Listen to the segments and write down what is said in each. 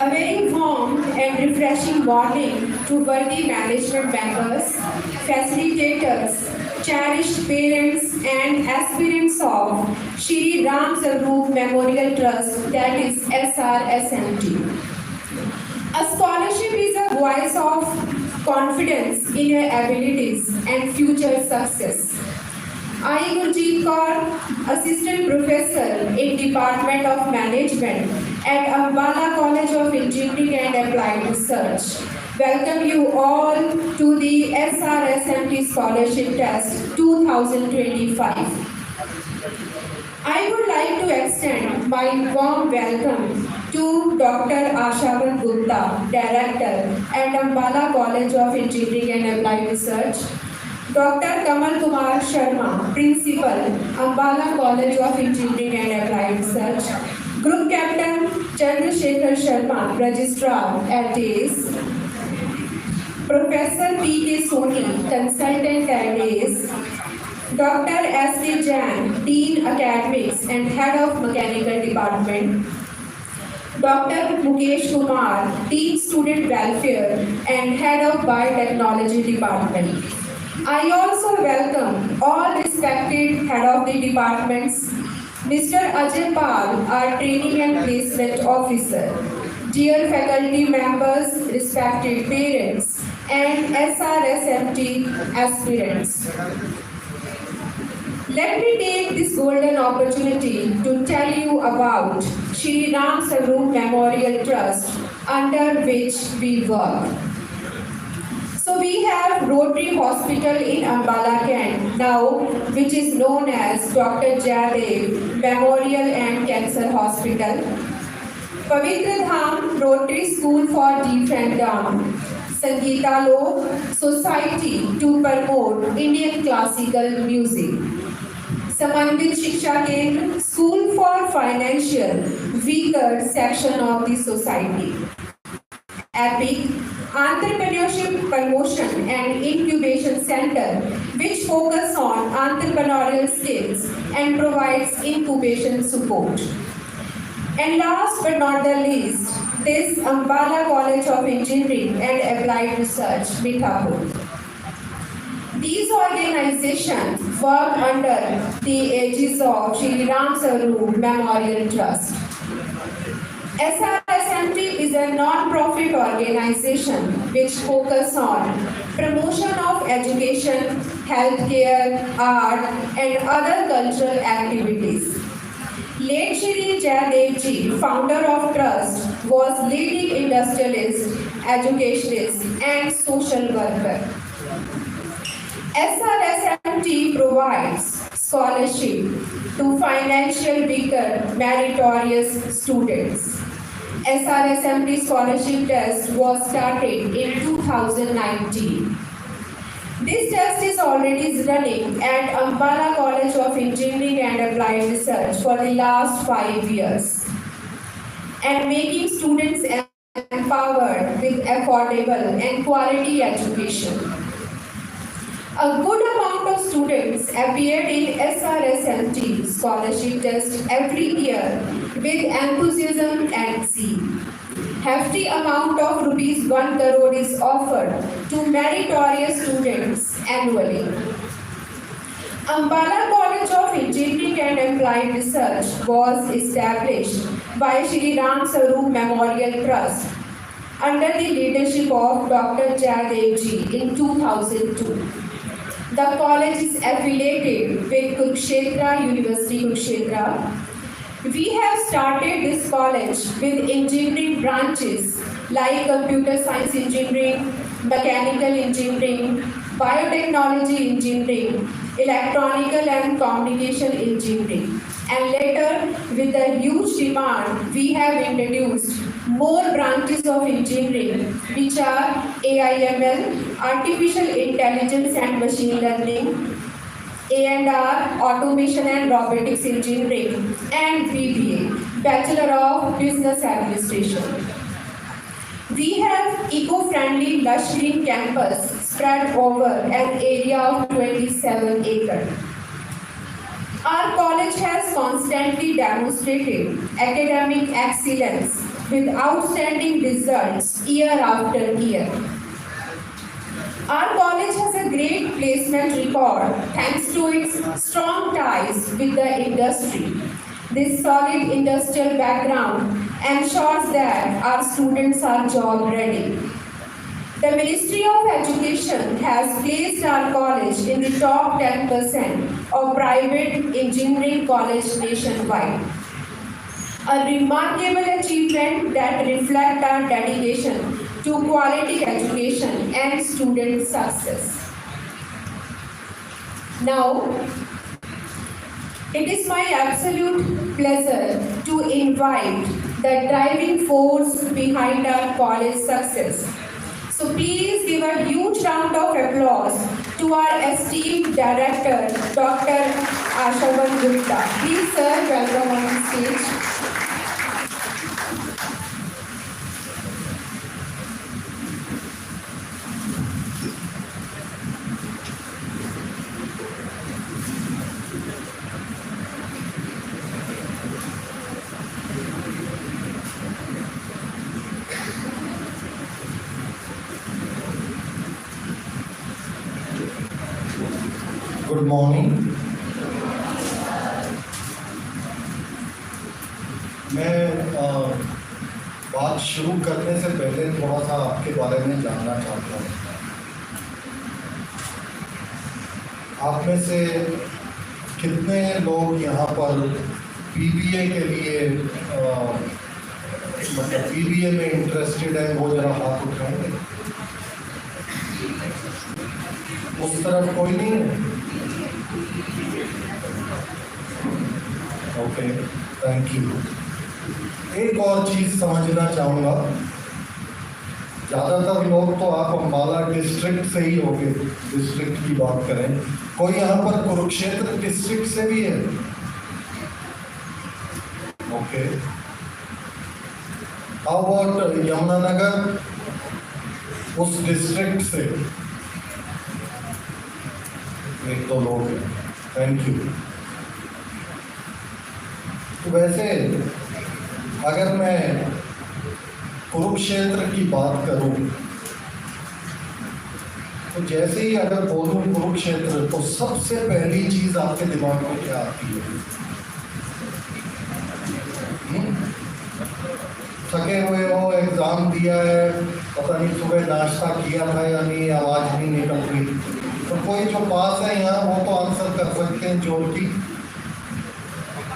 A very warm and refreshing morning to worthy management members, facilitators, cherished parents and aspirants of Shri Ram Sarup Memorial Trust, that is SRSMT. A scholarship is a voice of confidence in your abilities and future success. I, Gurjeet Kaur, Assistant Professor in Department of Management at Ambala College of Engineering and Applied Research, welcome you all to the SRSMT Scholarship Test 2025. I would like to extend my warm welcome to Dr. Ashavan Gupta, Director at Ambala College of Engineering and Applied Research, Dr. Kamal Kumar Sharma, Principal, Ambala College of Engineering and Applied Research, Group Captain Chandrasekhar Sharma, Registrar at ACE, Professor P.K. Soni, Consultant at ACE, Dr. S.K. Jain, Dean Academics and Head of Mechanical Department, Dr. Mukesh Kumar, Dean Student Welfare and Head of Biotechnology Department. I also welcome all respected Head of the Departments, Mr. Ajay Pal, our Training and Placement Officer, dear faculty members, respected parents, and SRSMT aspirants. Let me take this golden opportunity to tell you about Shri Ram Sarup Memorial Trust, under which we work. So we have Rotary Hospital in Ambala Kent now, which is known as Dr. Jayadev Memorial and Cancer Hospital. Pavitra Dham Rotary School for Deaf and Dumb. Sangeeta Lok Society to promote Indian classical music. Samandit Shiksha Kendra School for Financial Weaker section of the society. EPIC Entrepreneurship Promotion and Incubation Center, which focus on entrepreneurial skills and provides incubation support. And last but not the least, this Ambala College of Engineering and Applied Research, Mithapur. These organizations work under the aegis of Shri Ram Sarup Memorial Trust. SRSMT is a non-profit organization which focuses on promotion of education, healthcare, art, and other cultural activities. Late Shri Jayadev Ji, founder of Trust, was leading industrialist, educationist, and social worker. SRSMT provides scholarship to financial weaker meritorious students. SRSMT scholarship test was started in 2019. This test is already running at Ambala College of Engineering and Applied Research for the last 5 years and making students empowered with affordable and quality education. A good amount of students appeared in SRSMT scholarship test every year with enthusiasm and zeal. Hefty amount of rupees 1 crore is offered to meritorious students annually. Ambala College of Engineering and Applied Research was established by Shri Ram Sarup Memorial Trust under the leadership of Dr. Jayadev Ji in 2002. The college is affiliated with Kurukshetra University, Kurukshetra. We have started this college with engineering branches like computer science engineering, mechanical engineering, biotechnology engineering, electronical and communication engineering. And later, with the huge demand, we have introduced more branches of engineering, which are AIML, Artificial Intelligence and Machine Learning, A&R, Automation and Robotics Engineering, and BBA, Bachelor of Business Administration. We have eco-friendly lush green campus spread over an area of 27 acres. Our college has constantly demonstrated academic excellence with outstanding results year after year. Our college has a great placement record thanks to its strong ties with the industry. This solid industrial background ensures that our students are job ready. The Ministry of Education has placed our college in the top 10% of private engineering colleges nationwide. A remarkable achievement that reflects our dedication to quality education and student success. Now, it is my absolute pleasure to invite the driving force behind our college success. So please give a huge round of applause to our esteemed director, Dr. Ashavan Gupta. Please, sir, welcome on the stage. Good morning. मैं बात शुरू करने से पहले थोड़ा सा आपके बारे में जानना चाहता हूँ। आप में से कितने लोग यहाँ पर पीबीए के लिए मतलब पीबीए में इंटरेस्टेड है, वो जरा हाथ उठाएंगे। उस तरफ कोई नहीं है? Okay, thank you. एक और चीज़ समझना चाहूँगा, ज़्यादातर लोग तो आप अम्बाला डिस्ट्रिक्ट से ही होंगे, डिस्ट्रिक्ट की बात करें। कोई यहाँ पर कुरुक्षेत्र डिस्ट्रिक्ट से भी है? ओके, हाउ अबाउट यमुनानगर, उस डिस्ट्रिक्ट से एक दो लोग हैं, थैंक यू। तो वैसे अगर मैं कुरुक्षेत्र की बात करूं तो जैसे ही अगर बोलूं कुरुक्षेत्र तो सबसे पहली चीज आपके दिमाग में क्या आती है? थके हुए हो, एग्जाम दिया है, पता नहीं सुबह नाश्ता किया था या नहीं, आवाज नहीं निकल रही। तो कोई जो पास है यहाँ वो तो आंसर कर सकते हैं जोर की।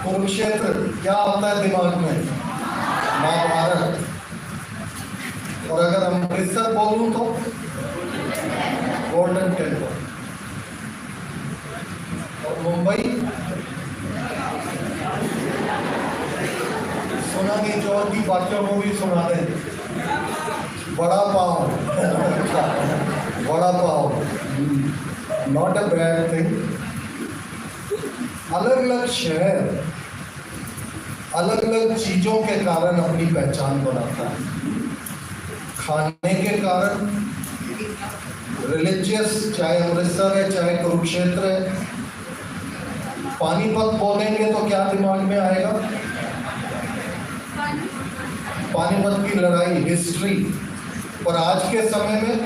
कुरुक्षेत्र क्या आता है दिमाग में? महाभारत। और अगर अमृतसर बोलूं तो गोल्डन टेम्पल। और मुंबई सुना नहीं, जोर की बातों को भी सुना दे। बड़ा पाव बड़ा पाव, नॉट अ बैड थिंग। अलग अलग शहर अलग अलग चीजों के कारण अपनी पहचान बनाता है। खाने के कारण, रिलीजियस, चाहे अमृतसर है चाहे कुरुक्षेत्र है। पानीपत बोलेंगे तो क्या दिमाग में आएगा? पानीपत की लड़ाई, हिस्ट्री। पर आज के समय में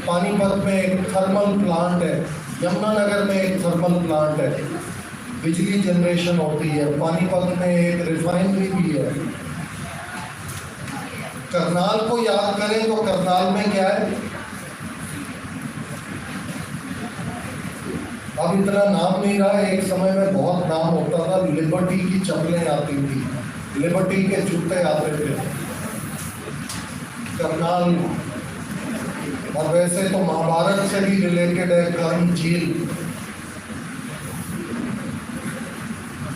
पानीपत में एक थर्मल प्लांट है, यमुनानगर में एक थर्मल प्लांट है, बिजली जनरेशन होती है। पानीपत में एक रिफाइनरी भी है। करनाल को याद करें तो करनाल में क्या है? अब इतना नाम नहीं रहा, एक समय में बहुत नाम होता था। लिबर्टी की चप्पलें आती थी, लिबर्टी के जूते आते थे, करनाल। और वैसे तो महाभारत से भी रिलेटेड है कर्ण झील।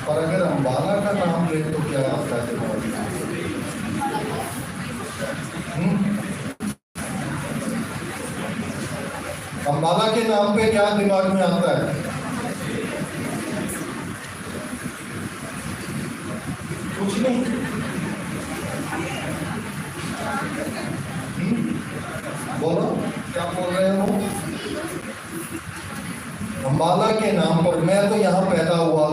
और अगर अम्बाला का नाम ले तो क्या आता है दिमाग में? अम्बाला के नाम पे क्या दिमाग में आता है? कुछ नहीं। बोलो, क्या बोल रहे हो? अम्बाला के नाम पर, मैं तो यहाँ पैदा हुआ,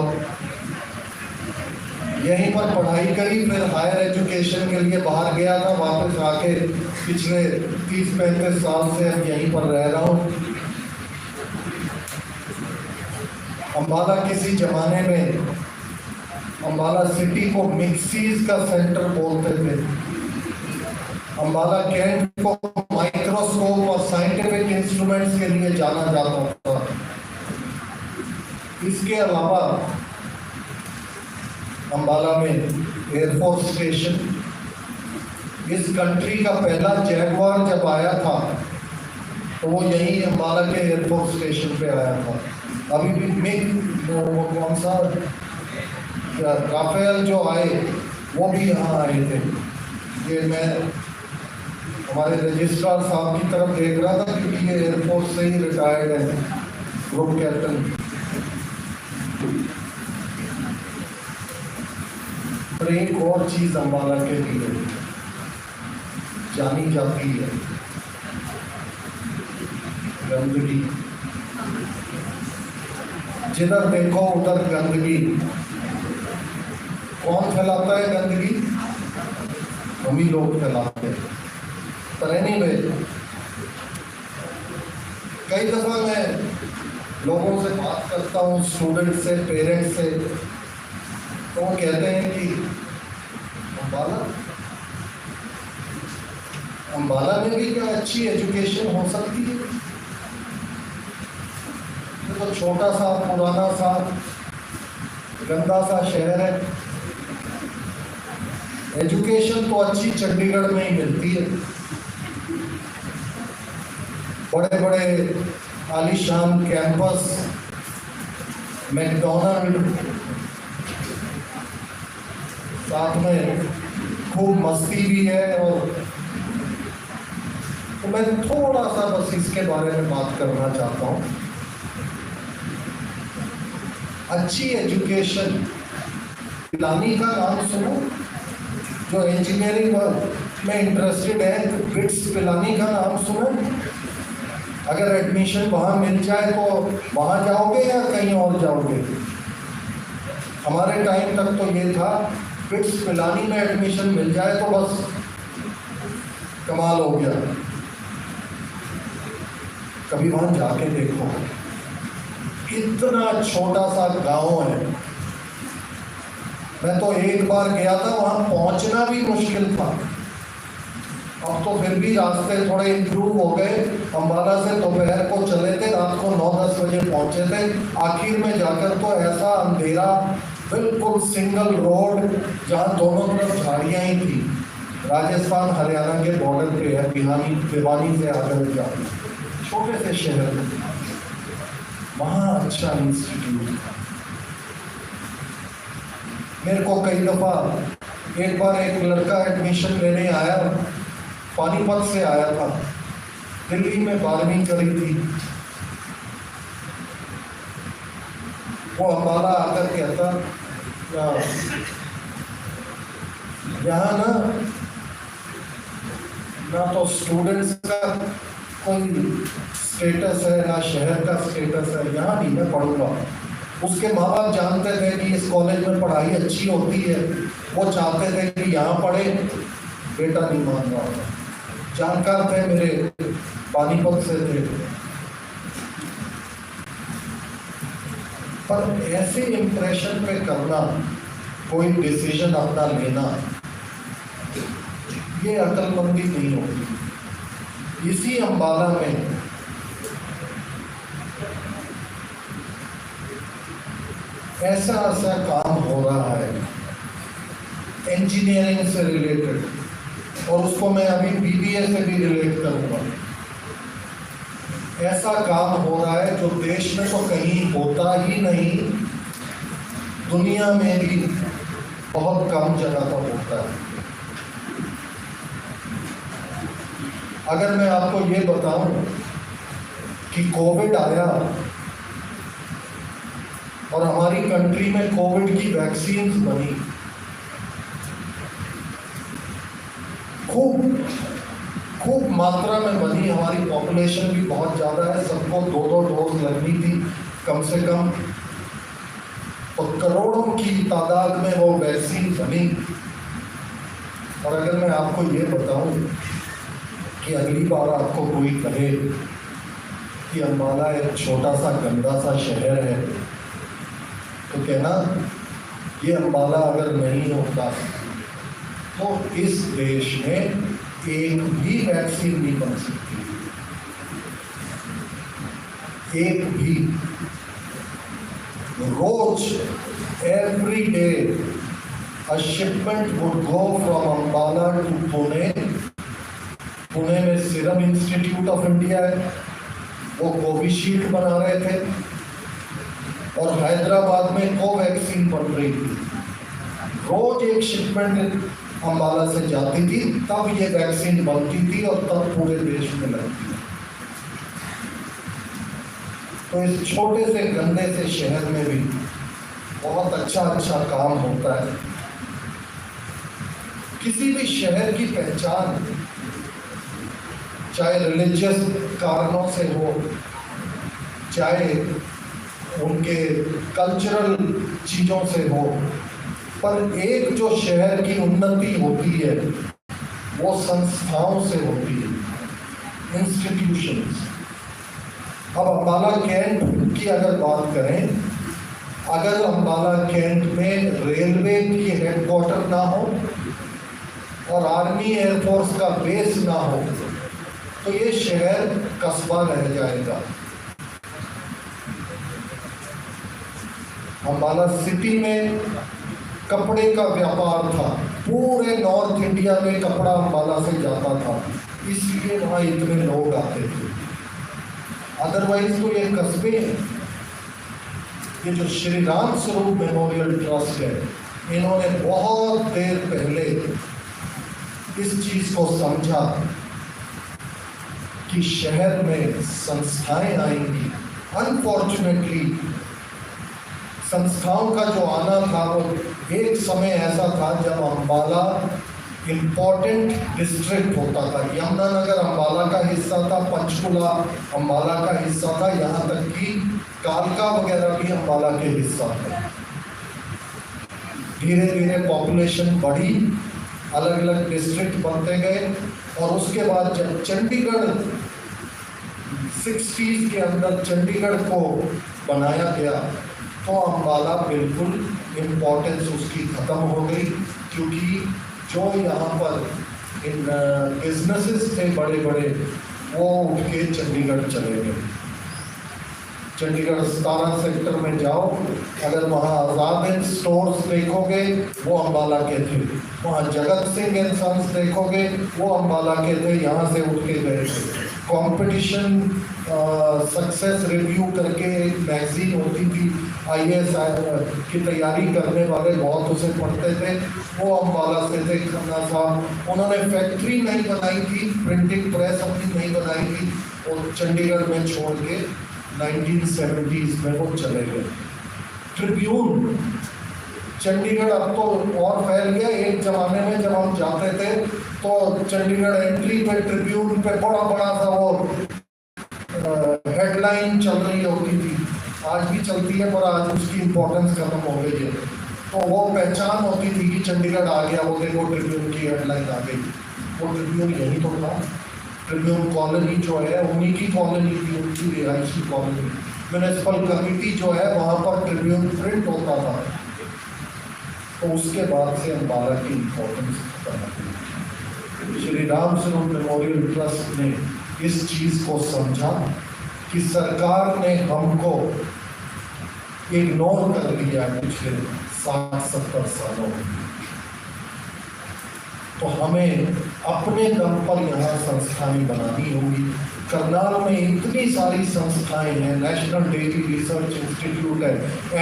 यहीं पर पढ़ाई करी। ही फिर हायर एजुकेशन के लिए बाहर गया था, वापस आके पिछले 30-35 साल से अब यहीं पर रह रहा हूँ। अम्बाला किसी जमाने में अम्बाला सिटी को मिक्सीज का सेंटर बोलते थे। अम्बाला कैंट को माइक्रोस्कोप और साइंटिफिक इंस्ट्रूमेंट्स के लिए जाना जाता था। इसके अलावा अम्बाला में एयरफोर्स स्टेशन, इस कंट्री का पहला जैगवार जब आया था तो वो यहीं अम्बाला के एयरफोर्स स्टेशन पे आया था। अभी भी कौन सा राफेल जो आए वो भी यहाँ आए थे। ये मैं हमारे रजिस्ट्रार साहब की तरफ देख रहा था क्योंकि ये एयरफोर्स से ही रिटायर्ड है, ग्रुप कैप्टन। और एक और चीज अम्बाला के लिए जानी जाती है, गंदगी। जिधर देखो उधर गंदगी। कौन फैलाता है गंदगी? हम ही लोग फैलाते हैं। पर एनीवे, कई दफा मैं लोगों से बात करता हूँ, स्टूडेंट से, पेरेंट्स से, तो वो कहते हैं कि अम्बाला में भी क्या अच्छी एजुकेशन हो सकती है? ये तो छोटा सा पुराना सा गंदा सा शहर है। एजुकेशन तो अच्छी चंडीगढ़ में ही मिलती है। बड़े बड़े आलीशान कैंपस, मैकडोनाल्ड, साथ में खूब मस्ती भी है। और तो मैं थोड़ा सा बस इसके बारे में बात करना चाहता हूँ। अच्छी एजुकेशन, पिलानी का नाम सुनो, जो इंजीनियरिंग में इंटरेस्टेड है, तो ब्रिट्स पिलानी का नाम सुनो। अगर एडमिशन वहाँ मिल जाए तो वहाँ जाओगे या कहीं और जाओगे? हमारे टाइम तक तो ये था, ब्रिट्स पिलानी में एडमिशन मिल जाए तो बस कमाल हो गया। कभी वहाँ जाके देखो, इतना छोटा सा गांव है। मैं तो एक बार गया था, वहां पहुंचना भी मुश्किल था। अब तो फिर भी रास्ते थोड़े इंप्रूव हो गए। अम्बाला से दोपहर को चले थे, रात को 9-10 बजे पहुंचे थे। आखिर में जाकर तो ऐसा अंधेरा, बिल्कुल सिंगल रोड जहाँ दोनों तरफ झाड़ियाँ ही थी। राजस्थान हरियाणा के बॉर्डर पे है, भिवानी से आगे जाओ, छोटे से शहर में, वहाँ अच्छा इंस्टीट्यूट। मेरे को कई दफा, एक बार एक लड़का एडमिशन लेने आया, पानीपत से आया था, दिल्ली में 12वीं करी थी। वो अम्बाला आकर कहता, यहाँ ना तो स्टूडेंट्स का कोई स्टेटस है, ना शहर का स्टेटस है, यहाँ नहीं मैं पढ़ूंगा। उसके माँ बाप जानते थे कि इस कॉलेज में पढ़ाई अच्छी होती है, वो चाहते थे कि यहाँ पढ़े, बेटा नहीं मान रहा था। जानकार थे मेरे, पानीपत से थे। पर ऐसे इम्प्रेशन पे करना, कोई डिसीजन अपना लेना, ये अक्लमंदी नहीं होती। इसी अम्बाला में ऐसा ऐसा काम हो रहा है इंजीनियरिंग से रिलेटेड, और उसको मैं अभी बीबीए से भी रिलेट करूंगा। ऐसा काम हो रहा है जो देश में तो कहीं होता ही नहीं, दुनिया में भी बहुत कम जगह पर होता है। अगर मैं आपको ये बताऊं कि कोविड आया और हमारी कंट्री में कोविड की वैक्सीन बनी, खूब मात्रा में बनी, हमारी पॉपुलेशन भी बहुत ज़्यादा है, सबको 2-2 डोज लगनी थी कम से कम, और करोड़ों की तादाद में वो वैक्सीन बनी। और अगर मैं आपको ये बताऊं कि अगली बार आपको कोई कहे कि अम्बाला एक छोटा सा गंदा सा शहर है, तो कहना ये अम्बाला अगर नहीं होता तो इस देश में एक भी वैक्सीन नहीं बन सकती, एक भी। रोज every day a shipment would go from Ambala to Pune. Pune में सीरम इंस्टीट्यूट ऑफ इंडिया है, वो कोविशील्ड बना रहे थे, और हैदराबाद में कोवैक्सीन बन रही थी। रोज एक शिपमेंट अम्बाला से जाती थी, तब ये वैक्सीन बनती थी और तब पूरे देश में लगती थी। तो इस छोटे से गंदे से शहर में भी बहुत अच्छा काम होता है। किसी भी शहर की पहचान चाहे रिलीजियस कारणों से हो, चाहे उनके कल्चरल चीज़ों से हो, पर एक जो शहर की उन्नति होती है वो संस्थाओं से होती है, इंस्टीट्यूशंस। अब अम्बाला कैंट की अगर बात करें, अगर अम्बाला कैंट में रेलवे की हेडक्वार्टर ना हो और आर्मी एयरफोर्स का बेस ना हो तो ये शहर कस्बा रह जाएगा। अम्बाला सिटी में कपड़े का व्यापार था, पूरे नॉर्थ इंडिया में कपड़ा अम्बाला से जाता था, इसलिए वहाँ इतने लोग आते थे। अदरवाइज तो ये कस्बे हैं। ये जो श्री राम स्वरूप मेमोरियल ट्रस्ट है, इन्होंने बहुत देर पहले इस चीज को समझा कि शहर में संस्थाएं आएंगी। अनफॉर्चुनेटली संस्थाओं का जो आना था वो एक समय ऐसा था जब अम्बाला इम्पोर्टेंट डिस्ट्रिक्ट होता था। यमुनानगर अम्बाला का हिस्सा था, पंचकुला अम्बाला का हिस्सा था, यहाँ तक कि कालका वगैरह भी अम्बाला के हिस्सा थे। धीरे धीरे पॉपुलेशन बढ़ी, अलग अलग डिस्ट्रिक्ट बनते गए, और उसके बाद जब चंडीगढ़ 60s के अंदर चंडीगढ़ को बनाया गया तो अम्बाला बिल्कुल इम्पोर्टेंस उसकी ख़त्म हो गई, क्योंकि जो यहाँ पर इन बिजनेसेस थे बड़े बड़े वो उठ के चंडीगढ़ चले गए। चंडीगढ़ 17 सेक्टर में जाओ, अगर वहाँ आज़ाद एंड स्टोर्स देखोगे वो अम्बाला के थे, वहाँ जगत सिंह एंड सन्स देखोगे वो अम्बाला के थे, यहाँ से उठ के गए थे। कंपटीशन सक्सेस रिव्यू करके एक मैगजीन होती थी, IAS की तैयारी करने वाले बहुत उसे पढ़ते थे, वो अम्बाला से थे। खन्ना साहब, उन्होंने फैक्ट्री नहीं बनाई थी, प्रिंटिंग प्रेस अपनी नहीं बनाई थी, और चंडीगढ़ में छोड़ के 1970s में वो चले गए। ट्रिब्यून चंडीगढ़ अब तो और फैल गया। एक जमाने में जब हम जाते थे तो चंडीगढ़ एंट्री पे ट्रिब्यून पे बड़ा बड़ा सा वो हेडलाइन चल रही होती थी, आज भी चलती है पर आज उसकी इम्पोर्टेंस खत्म हो गई है। तो वो पहचान होती थी कि चंडीगढ़ आ गया, वो देखो ट्रिब्यून की हेडलाइन आ गई। वो ट्रिब्यून यही तो था। ट्रिब्यून कॉलोनी जो है उन्हीं की कॉलोनी थी, उनकी रिहायशी कॉलोनी। म्यूनिसिपल कमेटी जो है वहाँ पर ट्रिब्यून प्रिंट होता था। तो उसके बाद से अम्बाला की importance Shri Ram Swaroop Memorial trust ने इस चीज़ को समझा कि सरकार ने हमको इग्नोर कर दिया पिछले 60-70 सालों में, तो हमें अपने दम पर यहाँ संस्थाएं बनानी होगी। करनाल में इतनी सारी संस्थाएं हैं, नेशनल डेयरी रिसर्च इंस्टीट्यूट है,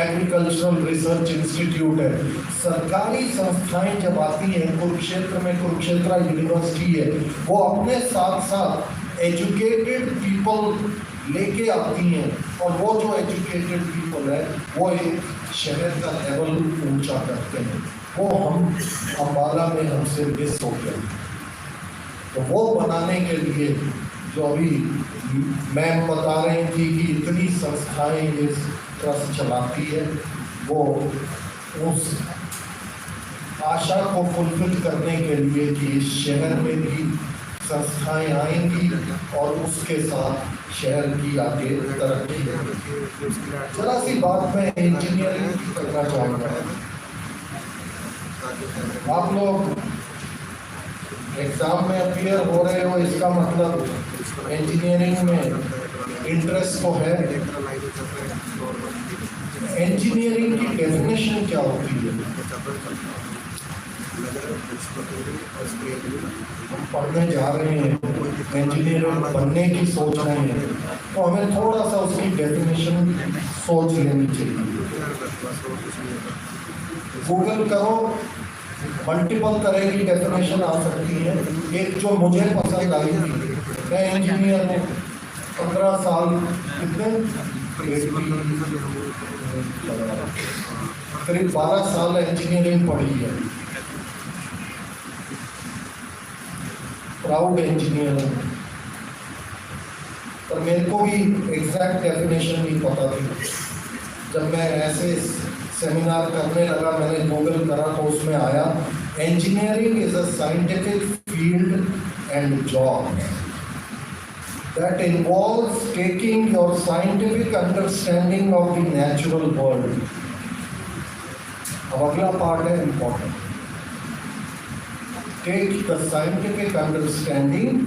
एग्रीकल्चरल रिसर्च इंस्टीट्यूट है। सरकारी संस्थाएं जब आती हैं, कुरुक्षेत्र में कुरुक्षेत्र यूनिवर्सिटी है, वो अपने साथ साथ एजुकेटेड पीपल लेके आती हैं, और वो जो एजुकेटेड पीपल है वो एक शहर का लेवल ऊंचा करते हैं। वो हम अम्बाला में हमसे मिस हो गए। तो वो बनाने के लिए जो अभी मैम बता रही थी कि इतनी संस्थाएं इस ट्रस्ट चलाती है, वो उस आशा को फुलफिल करने के लिए कि इस शहर में भी संस्थाएं आएंगी और उसके साथ शहर की आगे तरक्की होगी। जरा सी बात मैं इंजीनियरिंग की करना चाहूँगा। आप लोग एग्जाम में अपीयर हो रहे हो, इसका मतलब इंजीनियरिंग में इंटरेस्ट तो है। इंजीनियरिंग की डेफिनेशन क्या होती है? हम पढ़ने जा रहे हैं, इंजीनियर बनने की सोच रहे हैं, तो हमें थोड़ा सा उसकी डेफिनेशन सोच लेनी चाहिए। गूगल करो, मल्टीपल तरह की डेफिनेशन आ सकती है। एक जो मुझे पसंद आई थी, मैं इंजीनियर हूँ, 15 साल कितने करीब 12 साल इंजीनियरिंग पढ़ी है, प्राउड इंजीनियर हूँ। पर मेरे को भी एग्जैक्ट डेफिनेशन नहीं पता थी। जब मैं ऐसे सेमिनार करने लगा, मैंने गूगल करा तो उसमें आया engineering is a scientific field and job that involves taking your scientific understanding of the natural world. अब अगला पार्ट है important. Take the scientific understanding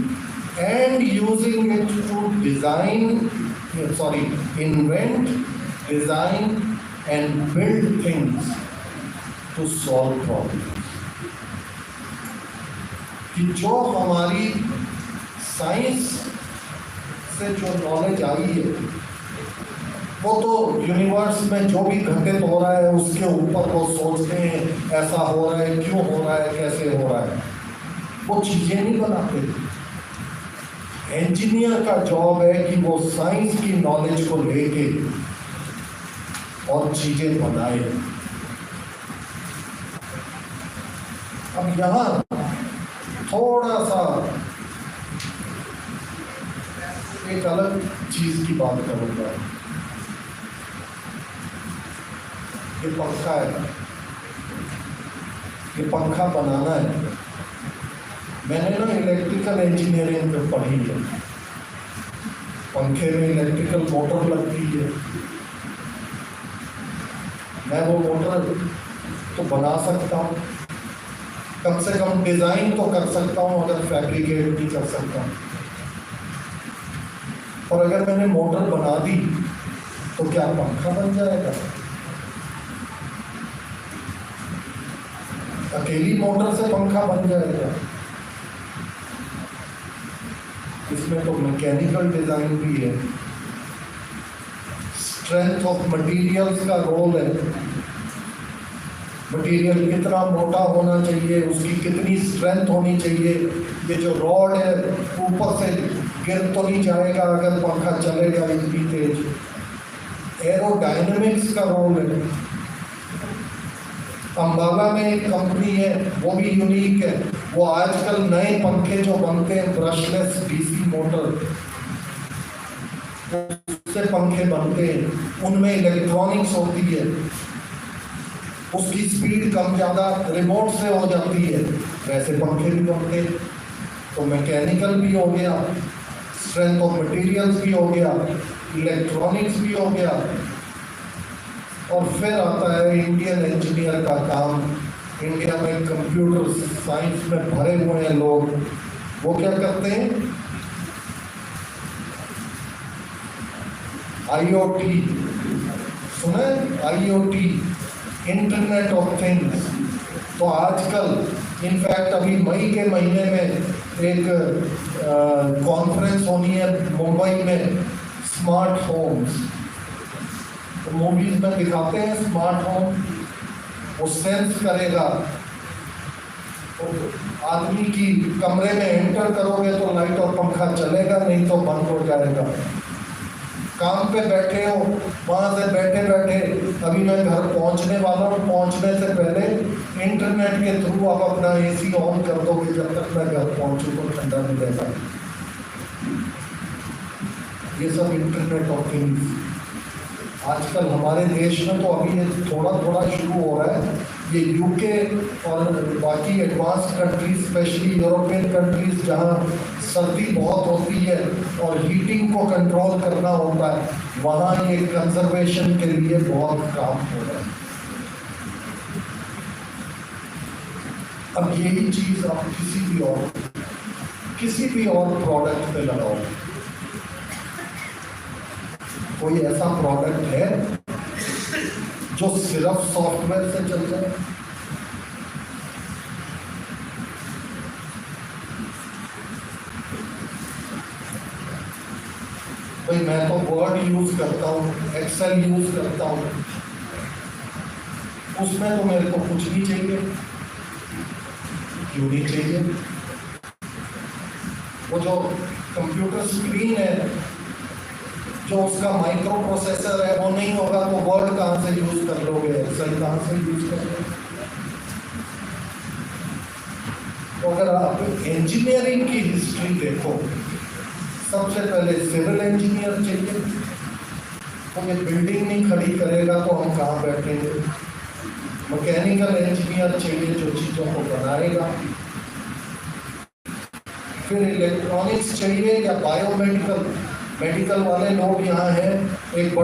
and using it to invent, design and build things to solve problems. कि जो हमारी science से जो knowledge आई है, वो तो यूनिवर्स में जो भी घटित हो रहा है उसके ऊपर वो सोचते हैं ऐसा हो रहा है, क्यों हो रहा है, कैसे हो रहा है। वो चीज़ें नहीं बनाते। इंजीनियर का जॉब है कि वो साइंस की नॉलेज को लेके और चीज़ें बनाए। अब यहाँ थोड़ा सा एक अलग चीज की बात करूंगा। ये पंखा है, ये पंखा बनाना है। मैंने ना इलेक्ट्रिकल इंजीनियरिंग में पढ़ी है। पंखे में इलेक्ट्रिकल मोटर लगती है। मैं वो मोटर तो बना सकता हूँ, कम से कम डिजाइन तो कर सकता हूँ, अगर फैब्रिकेट नहीं कर सकता। और अगर मैंने मोटर बना दी तो क्या पंखा बन जाएगा? अकेली मोटर से पंखा बन जाएगा? इसमें तो मैकेनिकल डिजाइन भी है, स्ट्रेंथ ऑफ मटेरियल्स का रोल है। मटेरियल कितना मोटा होना चाहिए, उसकी कितनी स्ट्रेंथ होनी चाहिए, ये जो रॉड है ऊपर से गिर तो नहीं जाएगा अगर पंखा चलेगा इतनी तेज। एरोडायनेमिक्स का रोल है। अंबाला में एक कंपनी है, वो भी यूनिक है। वो आजकल नए पंखे जो बनते हैं ब्रशलेस डीसी मोटर से पंखे बनते हैं, उनमें इलेक्ट्रॉनिक्स होती है, उसकी स्पीड कम ज़्यादा रिमोट से हो जाती है। वैसे पंखे भी बनते, तो मैकेनिकल भी हो गया, स्ट्रेंथ ऑफ मटेरियल्स भी हो गया, इलेक्ट्रॉनिक्स भी हो गया। और फिर आता है इंडियन इंजीनियर का काम। इंडिया में कंप्यूटर साइंस में भरे हुए हैं लोग। वो क्या करते हैं? IoT सुना है? IoT, internet of things. तो आजकल इनफैक्ट अभी मई के महीने में एक कॉन्फ्रेंस होनी है मुंबई में, स्मार्ट होम्स। तो मूवीज में दिखाते हैं स्मार्ट होम, वो सेंस करेगा। तो आदमी की कमरे में एंटर करोगे तो लाइट और पंखा चलेगा, नहीं तो बंद हो जाएगा। काम पे बैठे हो, वहाँ से बैठे बैठे अभी मैं घर पहुँचने वाला हूँ, पहुँचने से पहले इंटरनेट के थ्रू आप अपना AC ऑन कर दोगे, जब तक मैं घर पहुँचूँ तो ठंडा मिलेगा। ये सब इंटरनेट ऑफ थिंग्स आजकल हमारे देश में तो अभी ये थोड़ा थोड़ा शुरू हो रहा है, ये यूके और बाकी advance countries, specially European countries जहाँ सर्दी बहुत होती है और हीटिंग को कंट्रोल करना होता है, वहाँ ये कंजर्वेशन के लिए बहुत काम हो रहा है। अब यही चीज़ आप किसी भी और प्रोडक्ट पे लगाओ। कोई ऐसा प्रोडक्ट है जो सिर्फ सॉफ्टवेयर से चल जाए? भाई मैं तो वर्ड यूज करता हूँ, एक्सेल यूज करता हूँ, उसमें तो मेरे को कुछ नहीं चाहिए। क्यों नहीं चाहिए? वो जो कंप्यूटर स्क्रीन है, जो उसका माइक्रो प्रोसेसर है, वो नहीं होगा तो वर्ड कहाँ से यूज कर लोगे, एक्सेल कहाँ से यूज कर लोगे? तो अगर आप इंजीनियरिंग की हिस्ट्री देखो, सबसे पहले सिविल इंजीनियर चाहिए। तो ये बिल्डिंग नहीं खड़ी करेगा तो हम कहाँ बैठेंगे? मैकेनिकल इंजीनियर चाहिए जो चीज़ों को बनाएगा। फिर इलेक्ट्रॉनिक्स चाहिए या बायोमेडिकल, मेडिकल वाले लोग यहाँ हैं। एक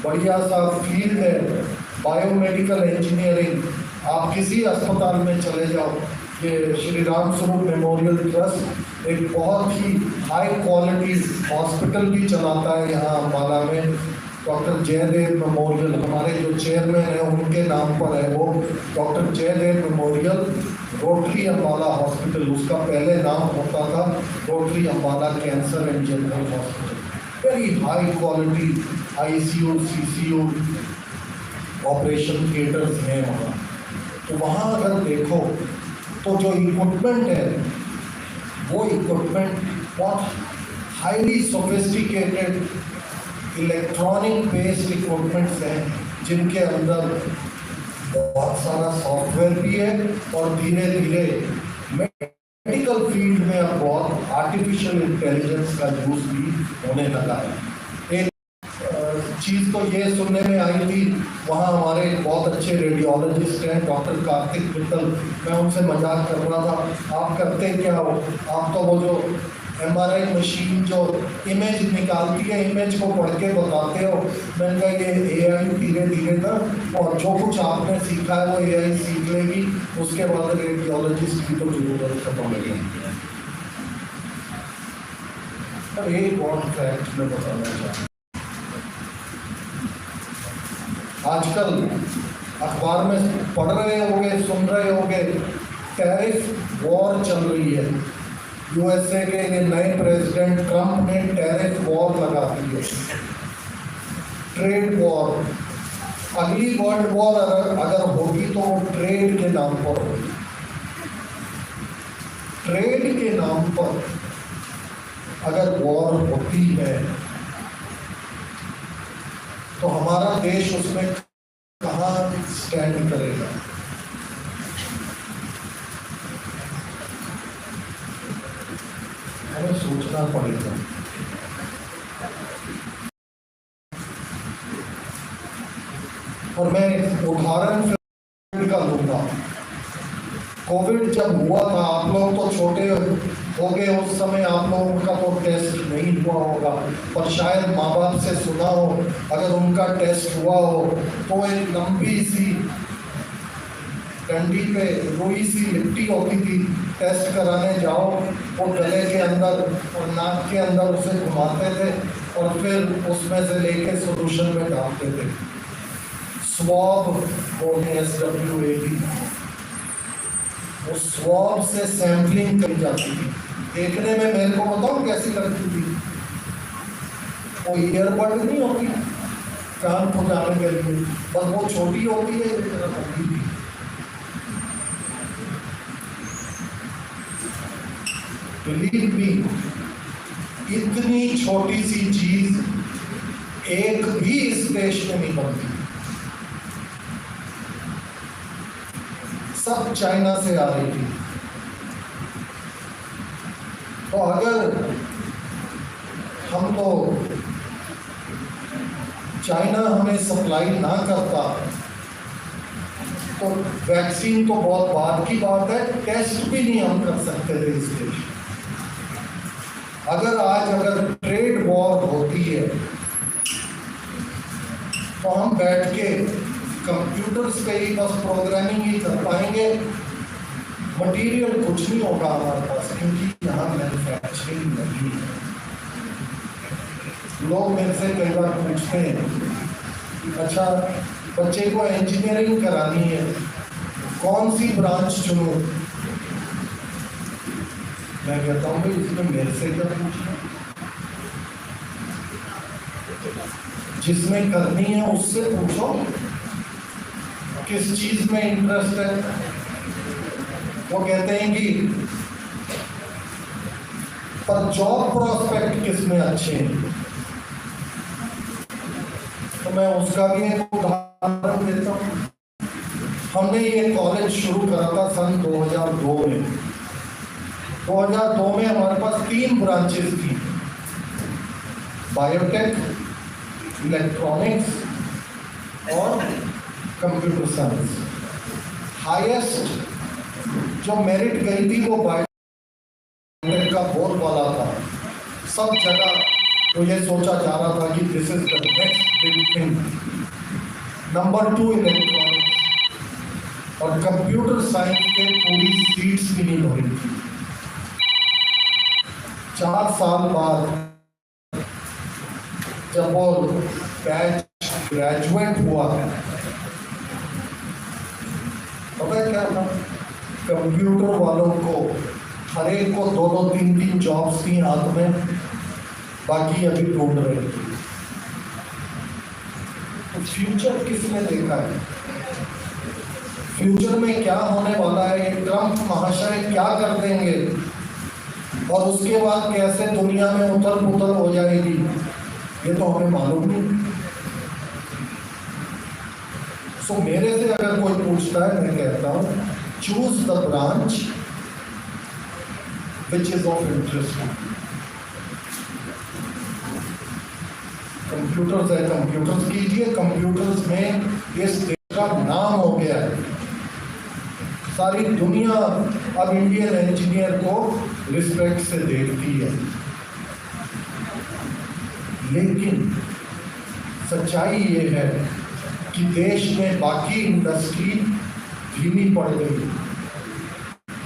बढ़िया सा फील्ड है बायोमेडिकल इंजीनियरिंग। आप किसी अस्पताल में चले जाओ, ये श्री राम स्वरूप मेमोरियल ट्रस्ट एक बहुत ही हाई क्वालिटी हॉस्पिटल भी चलाता है यहाँ अम्बाला में। डॉक्टर जयदेव मेमोरियल, हमारे जो चेयरमैन है उनके नाम पर है वो, doctor Jaidev Memorial Rotary Ambala Hospital. उसका पहले नाम होता था Rotary Ambala Cancer and General Hospital. Very high quality ICU, CCU, operation theatres हैं वहाँ। तो वहाँ अगर देखो तो जो इक्विपमेंट है वो इक्विपमेंट बहुत highly sophisticated electronic based equipments हैं, जिनके अंदर बहुत सारा सॉफ्टवेयर भी है और धीरे धीरे मेडिकल फील्ड में अब बहुत आर्टिफिशियल इंटेलिजेंस का यूज भी होने लगा है। एक चीज़ तो ये सुनने में आई थी, वहाँ हमारे बहुत अच्छे रेडियोलॉजिस्ट हैं डॉक्टर कार्तिक मित्तल, मैं उनसे मजाक कर रहा था, आप करते क्या हो? आप तो वो जो MRI मशीन जो इमेज निकालती है, इमेज को पढ़ के बताते हो। मैंने कहा ये AI धीरे धीरे ना, और जो कुछ आपने सीखा है वो AI सीख लेगी, उसके बाद रेडियोलॉजिस्ट की तो जरूरत खत्म हो गई। पर एक और फैक्ट मैं बताना चाहूँ, आजकल अखबार में पढ़ रहे होंगे, सुन रहे होंगे, टैरिफ वॉर चल रही है। USA के नए प्रेसिडेंट ट्रंप ने टैरिफ वॉर लगा दी है, ट्रेड वॉर। अगली वर्ल्ड वॉर अगर होगी तो वो ट्रेड के नाम पर होगी। ट्रेड के नाम पर अगर वॉर होती है तो हमारा देश उसमें कहाँ स्टैंड करेगा? हमें सोचना पड़ेगा। और मैं उदाहरण का लूंगा। कोविड जब हुआ था, आप लोग तो छोटे हो गए उस समय, आप लोगों का तो टेस्ट नहीं हुआ होगा, पर शायद माँ बाप से सुना हो अगर उनका टेस्ट हुआ हो तो एक लंबी सी डंडी पे रुई सी लिपटी होती थी, टेस्ट कराने जाओ, वो गले के अंदर और नाक के अंदर उसे घुमाते थे और फिर उसमें से लेके सोल्यूशन में डालते थे। स्वॉब बोलते हैं, SWAB। वो स्वॉब से सैम्पलिंग करी जाती थी। देखने में मेरे को बताओ कैसी लगती थी? वो ईयरबड नहीं होती कान फुटाने के लिए, बस वो छोटी होती है, ये तरह होती थी। बिलीव मी, इतनी छोटी सी चीज एक भी इस देश में नहीं बनती, सब चाइना से आ रही थी। तो अगर हम तो चाइना हमें सप्लाई ना करता तो वैक्सीन तो बहुत बाद की बात है, टेस्ट भी नहीं हम कर सकते थे इस देश। अगर ट्रेड वॉर होती है तो हम बैठ के कंप्यूटर्स पे ही बस प्रोग्रामिंग ही कर पाएंगे, मटेरियल कुछ नहीं होगा हमारे पास, क्योंकि यहाँ मैन्युफैक्चरिंग नहीं है। लोग मेरे से कई बार पूछते हैं, अच्छा बच्चे को इंजीनियरिंग करानी है, कौन सी ब्रांच चुनूं? मैं कहता हूँ भाई इसमें मेरे से क्या पूछना, जिसमें करनी है उससे पूछो किस चीज में इंटरेस्ट है। वो कहते हैं कि पर जॉब प्रोस्पेक्ट किस में अच्छे हैं, तो मैं उसका भी एक उदाहरण देता हूँ। हमने ये कॉलेज शुरू करा था सन 2002 में। 2002 में हमारे पास 3 ब्रांचेस थी, बायोटेक, इलेक्ट्रॉनिक्स और कंप्यूटर साइंस। हाईएस्ट जो मेरिट गई थी वो बायोटेक का बहुत वाला था। सब जगह तो ये सोचा जा रहा था कि this is the next big thing. Number 2 electronics और कंप्यूटर साइंस के पूरी सीट्स भी नहीं हो रही थी। 4 साल बाद जब वो बैच ग्रेजुएट हुआ, पता है क्या था, कंप्यूटर वालों को हर एक को 2-2, 3-3 जॉब्स थी हाथ में, बाकी अभी ढूंढ रहे थे। तो फ्यूचर किसने देखा है? फ्यूचर में क्या होने वाला है, ये ट्रम्प महाशय क्या कर देंगे और उसके बाद कैसे दुनिया में उथल पुथल हो जाएगी, ये तो हमें मालूम नहीं। सो मेरे से अगर कोई पूछता है, मैं कहता हूँ choose the branch which is of interest. Computers है, कंप्यूटर्स कीजिए। कंप्यूटर्स में इस देश का नाम हो गया है, सारी दुनिया अब इंडियन इंजीनियर को रिस्पेक्ट से देखती है। लेकिन सच्चाई ये है कि देश में बाकी इंडस्ट्री धीमी पड़ गई।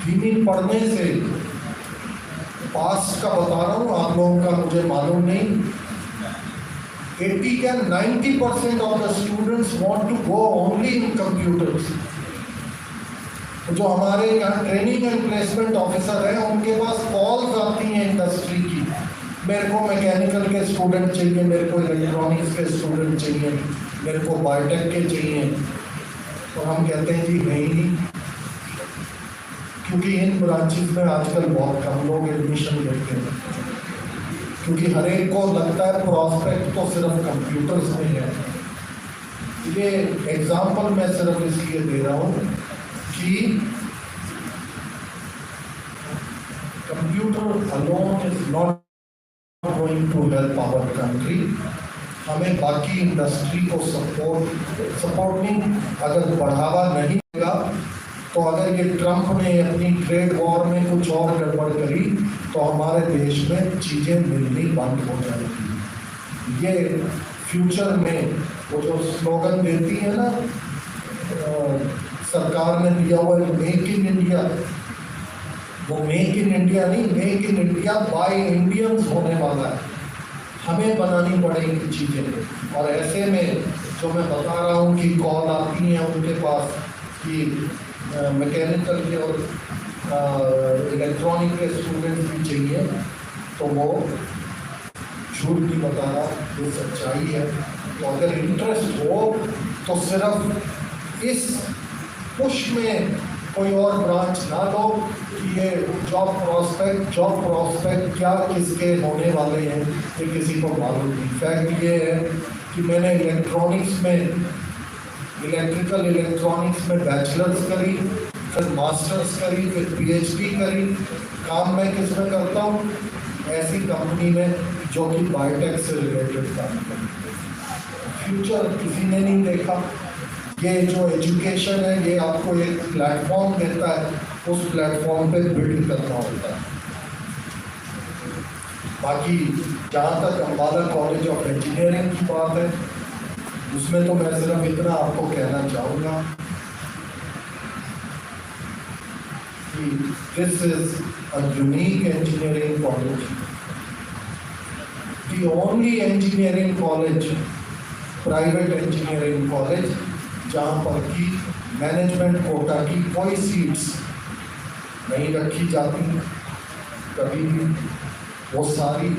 धीमी पड़ने से, पास्ट का बता रहा हूँ, आप लोगों का मुझे मालूम नहीं, 80 and 90% of the students want to go only in computers। जो हमारे यहाँ ट्रेनिंग एंड प्लेसमेंट ऑफिसर हैं, उनके पास कॉल्स आती हैं इंडस्ट्री की, मेरे को मैकेनिकल के स्टूडेंट चाहिए, मेरे को इलेक्ट्रॉनिक्स के स्टूडेंट चाहिए, मेरे को बायोटेक के चाहिए। तो हम कहते हैं जी नहीं, क्योंकि इन ब्रांचेस में आजकल बहुत कम लोग एडमिशन लेते हैं, क्योंकि हर एक को लगता है प्रॉस्पेक्ट तो सिर्फ कंप्यूटर्स में है। ये एग्जाम्पल मैं सिर्फ इसलिए दे रहा हूँ कि computer alone is not going to help our country. हमें बाकी इंडस्ट्री को सपोर्टिंग अगर बढ़ावा नहीं देगा, तो अगर ये ट्रम्प ने अपनी ट्रेड वॉर में कुछ और गड़बड़ करी तो हमारे देश में चीज़ें मिलनी बंद हो जाएगी। ये फ्यूचर में वो जो स्लोगन देती है ना सरकार ने दिया हुआ मेक इन इंडिया, वो मेक इन इंडिया नहीं, make in India by Indians होने वाला है। हमें बनानी पड़ेगी चीज़ें। और ऐसे में जो मैं बता रहा हूँ कि कॉल आती हैं उनके पास कि मैकेनिकल के और इलेक्ट्रॉनिक के स्टूडेंट्स भी चाहिए, तो वो झूठ नहीं बता रहा, ये सच्चाई है। तो अगर इंटरेस्ट हो तो सिर्फ इस पुश में कोई और ब्रांच ना लो कि ये जॉब प्रॉस्पेक्ट क्या किसके होने वाले हैं ये किसी को मालूम नहीं। फैक्ट ये है कि मैंने इलेक्ट्रॉनिक्स में इलेक्ट्रिकल इलेक्ट्रॉनिक्स में बैचलर्स करी, फिर मास्टर्स करी, फिर पीएचडी करी। काम मैं किस में करता हूँ? ऐसी कंपनी में जो कि बायोटेक से रिलेटेड काम करती है। फ्यूचर किसी ने नहीं देखा, ये जो एजुकेशन है ये आपको एक प्लेटफॉर्म देता है, उस प्लेटफॉर्म पे बिल्ड करना होता है। बाकी जहाँ तक अम्बाला कॉलेज ऑफ इंजीनियरिंग की बात है, उसमें तो मैं सिर्फ इतना आपको कहना चाहूँगा कि this is a unique engineering college, the only engineering college, private engineering college जहाँ पर की मैनेजमेंट कोटा की कोई सीट्स नहीं रखी जाती कभी भी। वो सारी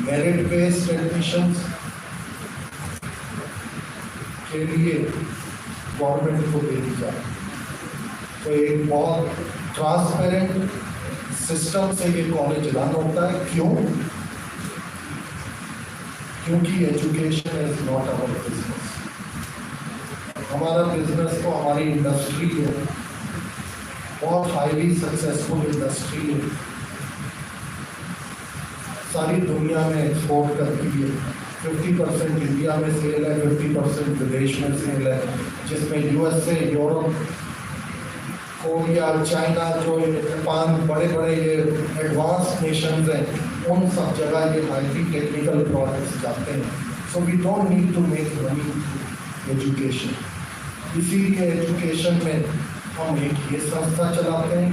मेरिट बेस्ड एडमिशंस के लिए गवर्नमेंट को दे दी जाए। तो एक बहुत ट्रांसपेरेंट सिस्टम से ये कॉलेज रन होता है। क्यों? क्योंकि education is not our business. हमारा बिजनेस तो हमारी इंडस्ट्री है, बहुत हाईली सक्सेसफुल इंडस्ट्री है, सारी दुनिया में एक्सपोर्ट करती है। 50% इंडिया में सेल है, 50% विदेश में सेल है, जिसमें यूएसए, यूरोप, कोरिया, चाइना, जो जापान, बड़े बड़े ये एडवांस नेशंस हैं, उन सब जगह ये हाईली टेक्निकल प्रोडक्ट्स जाते हैं। So we don't need to make money education. इसीलिए एजुकेशन में हम एक ये संस्था चलाते हैं,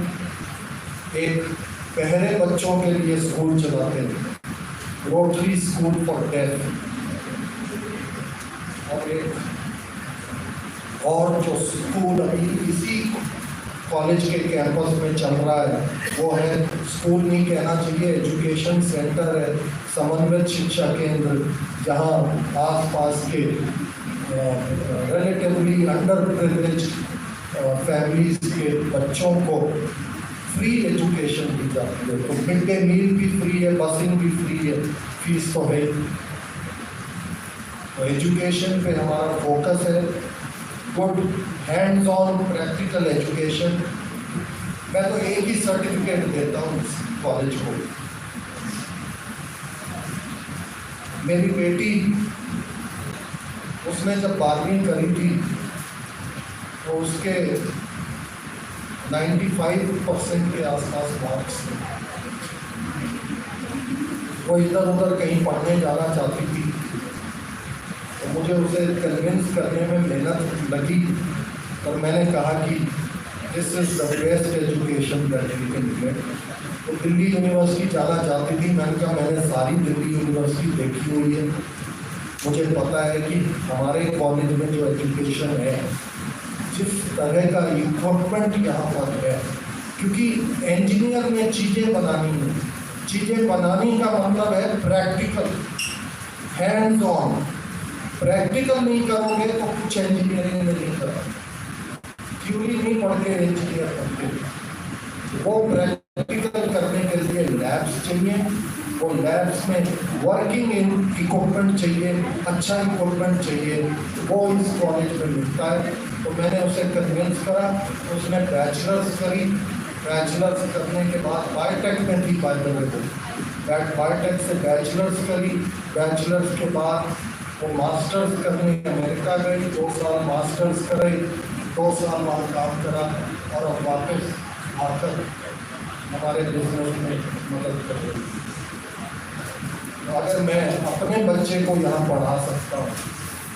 एक पहले बच्चों के लिए स्कूल चलाते हैं, रोटरी स्कूल फॉर डेफ, और जो स्कूल अभी इसी कॉलेज के कैंपस में चल रहा है वो है, स्कूल नहीं कहना चाहिए, एजुकेशन सेंटर है, समन्वित शिक्षा केंद्र, जहां आसपास के रिलेटिवली अंडर प्रिविलेज फैमिलीज के बच्चों को फ्री एजुकेशन दी जाती है। तो मिड डे मील भी फ्री है, बसिंग भी फ्री है, फीस तो है। तो एजुकेशन पे हमारा फोकस है, good hands on practical education. मैं तो एक ही सर्टिफिकेट देता हूँ इस कॉलेज को। मेरी बेटी, उसने जब 12वीं करी थी तो उसके 95% के आसपास मार्क्स थे। वो इधर उधर कहीं पढ़ने जाना चाहती थी, तो मुझे उसे कन्विंस करने में मेहनत लगी, और मैंने कहा कि this is the best education that we can get. तो दिल्ली यूनिवर्सिटी जाना चाहती थी। मैंने कहा मैंने सारी दिल्ली यूनिवर्सिटी देखी हुई है, मुझे पता है कि हमारे कॉलेज में जो एजुकेशन है, जिस तरह का इक्विपमेंट यहाँ पर है, क्योंकि इंजीनियर में चीज़ें बनानी है, चीज़ें बनाने का मतलब है प्रैक्टिकल, हैंड्स ऑन। प्रैक्टिकल नहीं करोगे तो कुछ इंजीनियरिंग में नहीं करोगे, थ्योरी नहीं पढ़ के इंजीनियर बनते। वो प्रैक्टिकल करने के लिए लैब्स चाहिए, वो लैब्स में वर्किंग इक्विपमेंट चाहिए, अच्छा इक्विपमेंट चाहिए, वो इस कॉलेज में मिलता है। तो मैंने उसे कन्विंस करा, उसने बैचलर्स करी, बैचलर्स करने के बाद बायोटेक में थी, बायोटेक से बैचलर्स करी, बैचलर्स के बाद वो मास्टर्स करने अमेरिका गई, 2 साल मास्टर्स करे, 2 साल वहाँ काम करा, और अब वापस आकर हमारे बिजनेस में मदद कर रही। तो अगर मैं अपने बच्चे को यहाँ पढ़ा सकता हूँ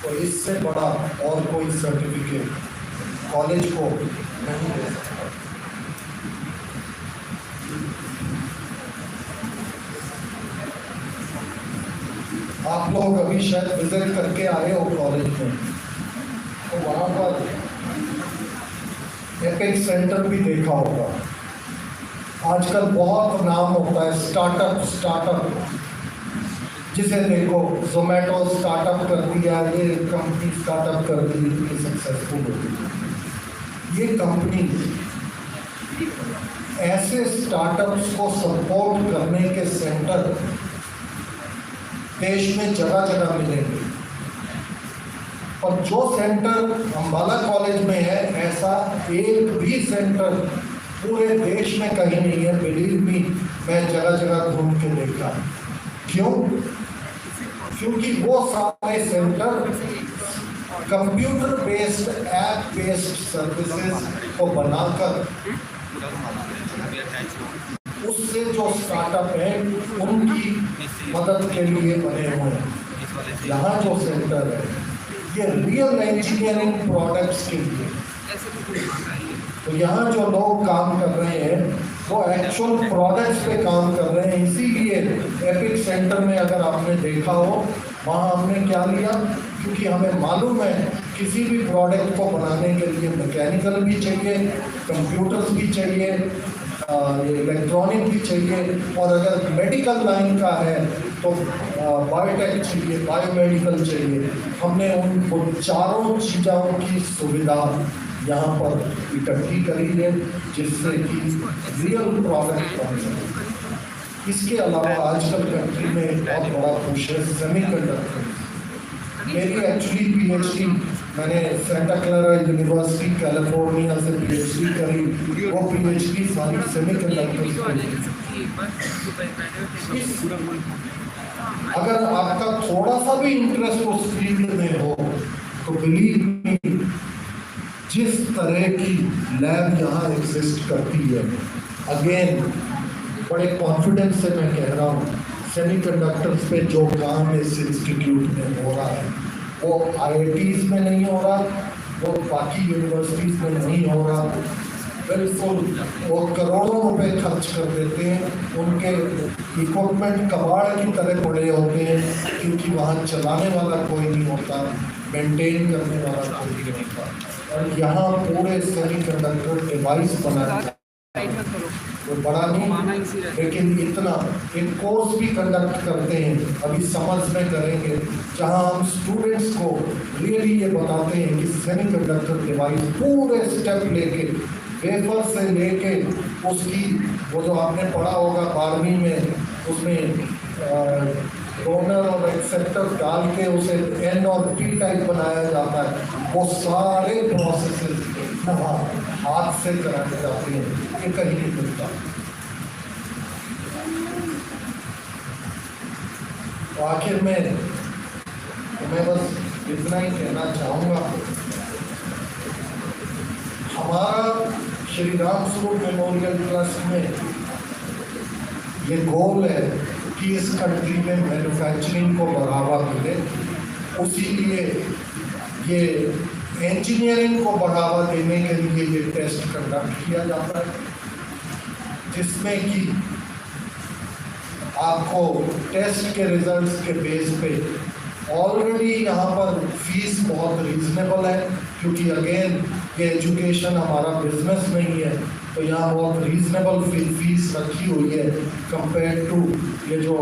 तो इससे बड़ा और कोई सर्टिफिकेट कॉलेज को नहीं दे सकता। आप लोग अभी शायद विजिट करके आए हो कॉलेज में, तो वहाँ पर एपिक सेंटर भी देखा होगा। आजकल बहुत नाम होता है स्टार्टअप, जिसे देखो जोमेटो स्टार्टअप कर दिया, ये कंपनी स्टार्टअप कर दी, इतनी सक्सेसफुल हो गई। ये कंपनी ऐसे स्टार्टअप्स को सपोर्ट करने के सेंटर देश में जगह जगह मिलेंगे, और जो सेंटर अम्बाला कॉलेज में है, ऐसा एक भी सेंटर पूरे देश में कहीं नहीं है। बिलीव मी, मैं जगह जगह घूम के देखा। क्यों? क्योंकि वो सारे centre computer based app based services को बनाकर उससे जो स्टार्टअप है उनकी मदद के लिए बने हुए हैं। यहाँ जो सेंटर है ये रियल इंजीनियरिंग प्रोडक्ट्स के लिए, तो यहाँ जो लोग काम कर रहे हैं वो एक्चुअल प्रोडक्ट्स पे काम कर रहे हैं। इसीलिए एपिक सेंटर में अगर आपने देखा हो वहाँ हमने क्या लिया, क्योंकि हमें मालूम है किसी भी प्रोडक्ट को बनाने के लिए मैकेनिकल भी चाहिए, कंप्यूटर्स भी चाहिए, इलेक्ट्रॉनिक भी चाहिए, और अगर मेडिकल लाइन का है तो बायोटेक चाहिए, बायोमेडिकल चाहिए। हमने उन चारों चीज़ों की सुविधा यहाँ पर इकट्ठी करी है जिससे कि रियल प्रोडक्ट बन सके। इसके अलावा आजकल कंट्री में एक बहुत बड़ा पुश है सेमीकंडक्टर। मेरी एक्चुअली पीएचडी मैंने सेंटा क्लारा यूनिवर्सिटी कैलिफोर्निया से पीएचडी करी, वो पीएचडी सारी सेमीकंडक्टर्स पे। अगर आपका थोड़ा सा भी इंटरेस्ट उस फील्ड में हो तो बिलीव मी, जिस तरह की लैब यहाँ एग्जिस्ट करती है, अगेन बड़े कॉन्फिडेंस से मैं कह रहा हूँ, सेमीकंडक्टर्स पे जो काम इस इंस्टीट्यूट में हो रहा है वो आईआईटीज़ में नहीं हो रहा, वो बाकी यूनिवर्सिटीज़ में नहीं हो रहा। बिल्कुल वो करोड़ों रुपए खर्च कर देते हैं, उनके इक्विपमेंट कबाड़ की तरह पड़े होते हैं, क्योंकि वहाँ चलाने वाला कोई नहीं होता, मेंटेन करने वाला कोई नहीं होता। और यहाँ पूरे सेमीकंडक्टर डिवाइस बनाए, वो बड़ा नहीं लेकिन इतना एक कोर्स भी कंडक्ट करते हैं, अभी समझ में करेंगे, जहां हम स्टूडेंट्स को रियली ये बताते हैं कि सेमीकंडक्टर डिवाइस पूरे स्टेप लेके वेफर से लेके उसकी वो जो आपने पढ़ा होगा 12वीं में, उसमें डोनर और एक्सेप्टर डाल के उसे एन और पी टाइप बनाया जाता है, वो सारे प्रोसेसेस हाथ से कराए जाते हैं, ये कहीं नहीं मिलता। तो आखिर में मैं बस इतना ही कहना चाहूँगा, हमारा श्री राम स्वरूप मेमोरियल ट्रस्ट में ये गोल है कि इस कंट्री में मैन्युफैक्चरिंग को बढ़ावा मिले, उसी लिए ये इंजीनियरिंग को बढ़ावा देने के लिए ये टेस्ट कंडक्ट किया जाता है, जिसमें कि आपको टेस्ट के रिजल्ट्स के बेस पे ऑलरेडी यहाँ पर फीस बहुत रीजनेबल है, क्योंकि अगेन ये एजुकेशन हमारा बिजनेस नहीं है, तो यहाँ बहुत रीजनेबल फीस रखी हुई है कंपेयर टू ये जो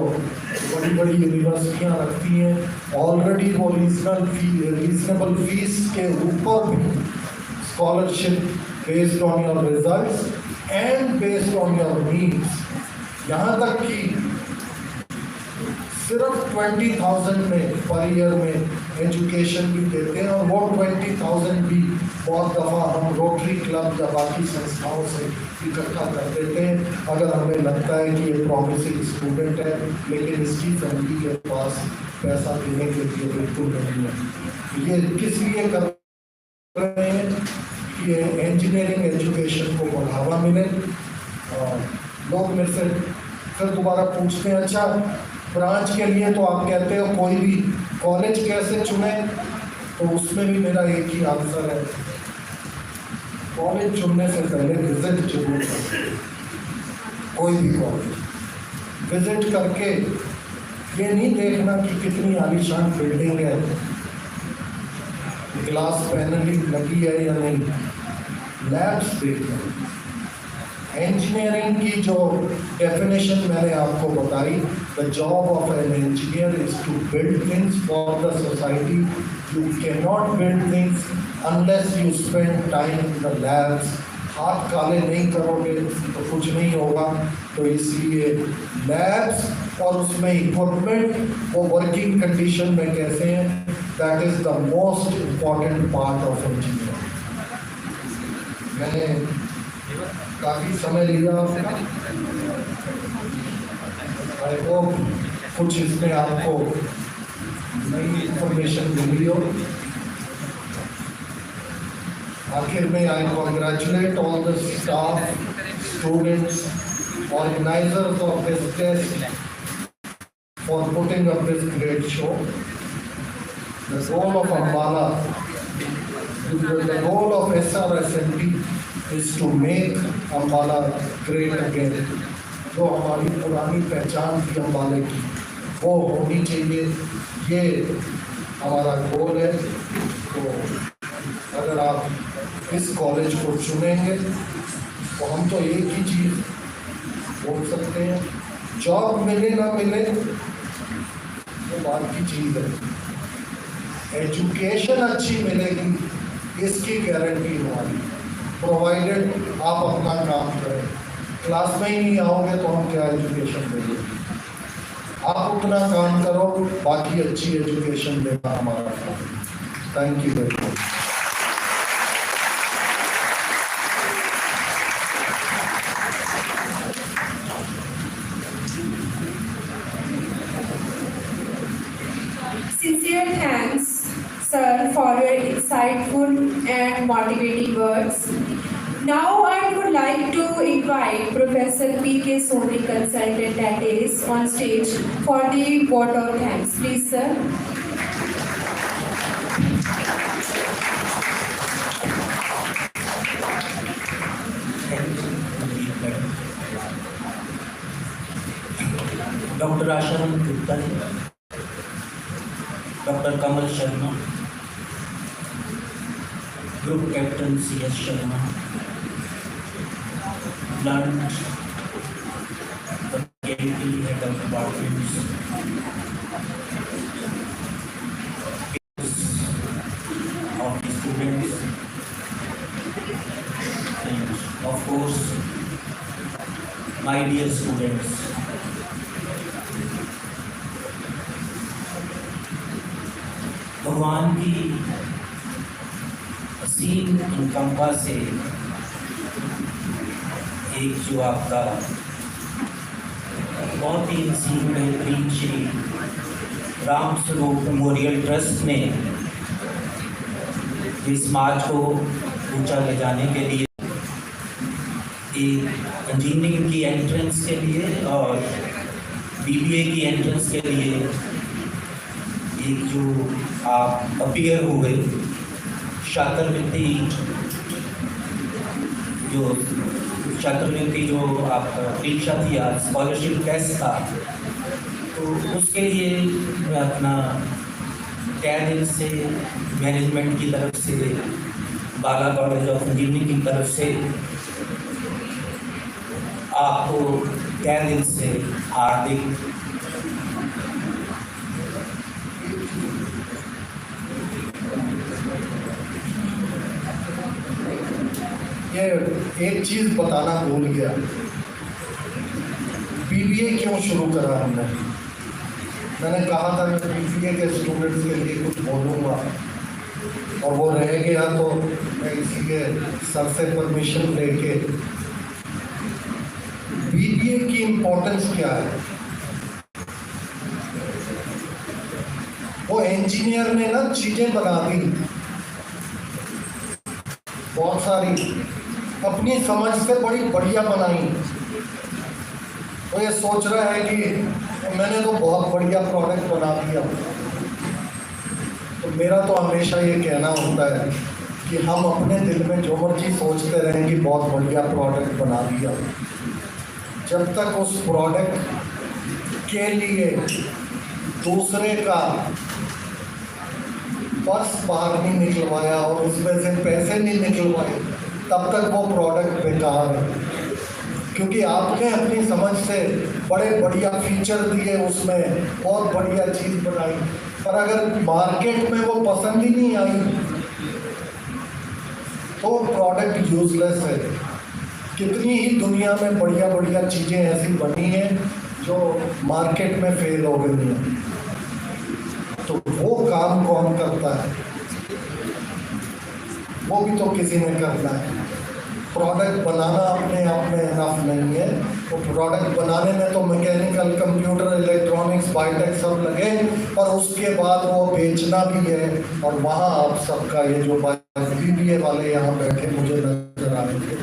बड़ी बड़ी यूनिवर्सिटियाँ रखती हैं। ऑलरेडी वो रीजनेबल फीस के ऊपर भी scholarship based on your results and based on your needs, यहाँ तक कि सिर्फ 20,000 में पर ईयर में एजुकेशन भी देते हैं, और वो 20,000 भी बहुत दफ़ा हम रोटरी क्लब या बाकी संस्थाओं से इकट्ठा कर देते हैं, अगर हमें लगता है कि ये प्रॉमिसिंग स्टूडेंट है लेकिन इसकी फैमिली के पास पैसा देने के लिए बिल्कुल नहीं है। ये किस लिए कर रहे हैं कि इंजीनियरिंग एजुकेशन को बढ़ावा मिले। लोग मेरे से फिर दोबारा पूछते हैं, अच्छा ब्रांच के लिए तो आप कहते हो कोई भी कॉलेज कैसे चुने, तो उसमें भी मेरा एक ही आंसर है, कॉलेज चुनने से पहले विजिट जरूर करें। कोई भी कॉलेज विजिट करके ये नहीं देखना कि कितनी आलीशान बिल्डिंग है, ग्लास पैनलिंग लगी है या नहीं, लैब्स देखना। इंजीनियरिंग की जो डेफिनेशन मैंने आपको बताई, the job of an engineer is to build things for the society. You can not build things unless you spend time in the labs. हाथ काले नहीं करोगे तो कुछ नहीं होगा, तो इसलिए लैब्स और उसमें इक्विपमेंट वो वर्किंग कंडीशन में कैसे हैं, that is the most important part of engineering. मैंने काफ़ी समय लिया, आई होप कुछ इसमें आपको नई इंफॉर्मेशन मिली हो। आखिर में I congratulate all the staff, students, organizers of this test for putting up this great show. The goal of Ambala, the goal of SRSMP is to make Ambala great again. जो हमारी पुरानी पहचान थी अम्बाले की, वो होनी चाहिए, ये हमारा गोल है। तो अगर आप इस कॉलेज को चुनेंगे तो हम तो एक ही चीज़ बोल सकते हैं, जॉब मिले ना मिले तो बात की चीज़ है, एजुकेशन अच्छी मिलेगी इसकी गारंटी हमारी, प्रोवाइडेड आप अपना काम करें। क्लास में ही नहीं आओगे तो हम क्या एजुकेशन देंगे? आप उतना काम करो, बाकी अच्छी एजुकेशन देना हमारा काम। Thank you very much. Sincere thanks, sir, for your insightful and motivating words. Now I would like to invite Professor P.K. Soni, consultant at ACE, on stage for the vote of thanks. Please, sir. Doctor Asharam Gupta, doctor Kamal Sharma, group captain CS Sharma, blunt head of departments, of the students, and of course my dear students. भगवान की असीम अनुकंपा से एक जो आपका बहुत ही हसीन बेहतरीन श्री राम स्वरूप मेमोरियल ट्रस्ट ने इस समाज को ऊंचा ले जाने के लिए एक इंजीनियरिंग की एंट्रेंस के लिए और BBA की एंट्रेंस के लिए एक जो आप अपीयर हुए छात्रवृत्ति जो आपका परीक्षा थी, आज स्कॉलरशिप टेस्ट था, तो उसके लिए मैं अपना तहे दिल से मैनेजमेंट की तरफ से, बाला कॉलेज ऑफ इंजीनियरिंग की तरफ से आपको तहे दिल से हार्दिक ये एक चीज़ बताना भूल गया, BBA क्यों शुरू करा हमने। मैंने कहा था मैं BBA के स्टूडेंट्स के लिए कुछ बोलूँगा और वो रह गया, तो मैं इसी के सर से परमिशन लेके, BBA की इम्पोर्टेंस क्या है। वो इंजीनियर ने ना चीज़ें बना दी बहुत सारी, अपनी समझ से बड़ी बढ़िया बनाई। तो ये सोच रहा है कि मैंने तो बहुत बढ़िया प्रोडक्ट बना दिया। तो मेरा तो हमेशा ये कहना होता है कि हम अपने दिल में जो मर्जी सोचते रहें कि बहुत बढ़िया प्रोडक्ट बना दिया, जब तक उस प्रोडक्ट के लिए दूसरे का पर्स बाहर नहीं निकलवाया और उसमें से पैसे नहीं निकलवाए, तब तक वो प्रोडक्ट बेकार है। क्योंकि आपने अपनी समझ से बड़े बढ़िया फीचर दिए, उसमें बहुत बढ़िया चीज़ बनाई, पर अगर मार्केट में वो पसंद ही नहीं आई तो प्रोडक्ट यूजलेस है। कितनी ही दुनिया में बढ़िया बढ़िया चीज़ें ऐसी बनी हैं जो मार्केट में फेल हो गई हैं। तो वो काम कौन करता है? वो भी तो किसी ने करना है। प्रोडक्ट बनाना अपने आप में इनफ नहीं है, तो प्रोडक्ट बनाने में तो मैकेनिकल, कंप्यूटर, इलेक्ट्रॉनिक्स, बायोटेक सब लगे, पर उसके बाद वो बेचना भी है, और वहाँ आप सबका ये जो बीबीए वाले यहाँ बैठे मुझे नजर आ रहे थे।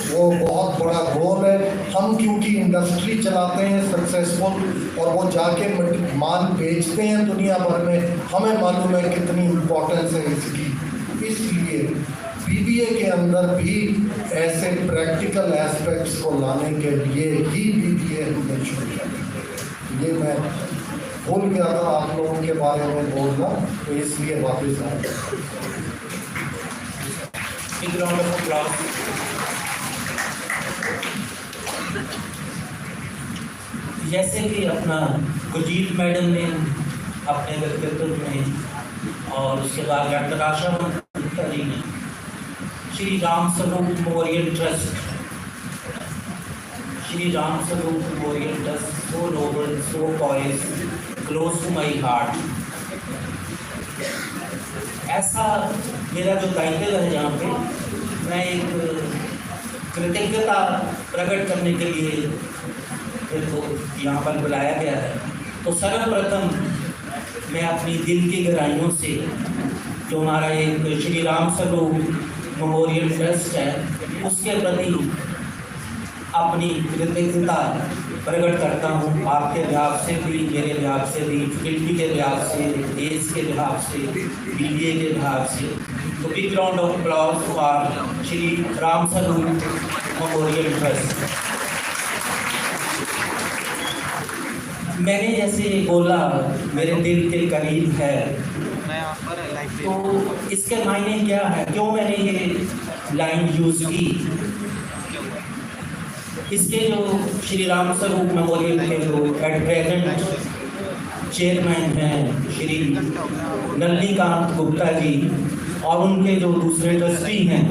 वो बहुत बड़ा रोल है। हम क्योंकि इंडस्ट्री चलाते हैं सक्सेसफुल और वो जाके माल बेचते हैं दुनिया भर में, हमें मालूम है कितनी इम्पोर्टेंस है इसकी। इसलिए बीबीए के अंदर भी ऐसे प्रैक्टिकल एस्पेक्ट्स को लाने के लिए ही बीबीए हमने शुरू किया। ये मैं भूल गया था आप लोगों के बारे में बोलना, तो इसलिए वापस आया। Big round of applause. जैसे कि अपना गुरजीत मैडम ने अपने व्यक्तित्व में और उसके बाद डॉक्टर आशा गुप्ता जी ने Shri Ram Swaroop Memorial trust, Shri Ram Swaroop Memorial Trust, so noble, so poise, close to my heart, ऐसा मेरा जो दायित्व है जहाँ पे मैं एक कृतज्ञता प्रकट करने के लिए मेरे को यहाँ पर बुलाया गया है। तो सर्वप्रथम मैं अपनी दिल की गहराइयों से जो हमारा एक श्री राम स्वरूप मेमोरियल ट्रस्ट है उसके प्रति अपनी कृतज्ञता प्रकट करता हूँ। आपके लिहाज से भी, मेरे लिहाज से भी, फैकल्टी के लिहाज से, देश के लिहाज से, बीबीए के लिहाज से। तो big round of applause for Shri Ram Swaroop Memorial trust. मैंने जैसे बोला मेरे दिल के करीब है, तो इसके मायने क्या है, क्यों मैंने ये लाइन यूज़ की। इसके जो श्री राम स्वरूप मेमोरियल के जो एट प्रेजेंट चेयरमैन हैं श्री नलिनीकांत गुप्ता जी और उनके जो दूसरे ट्रस्टी हैं,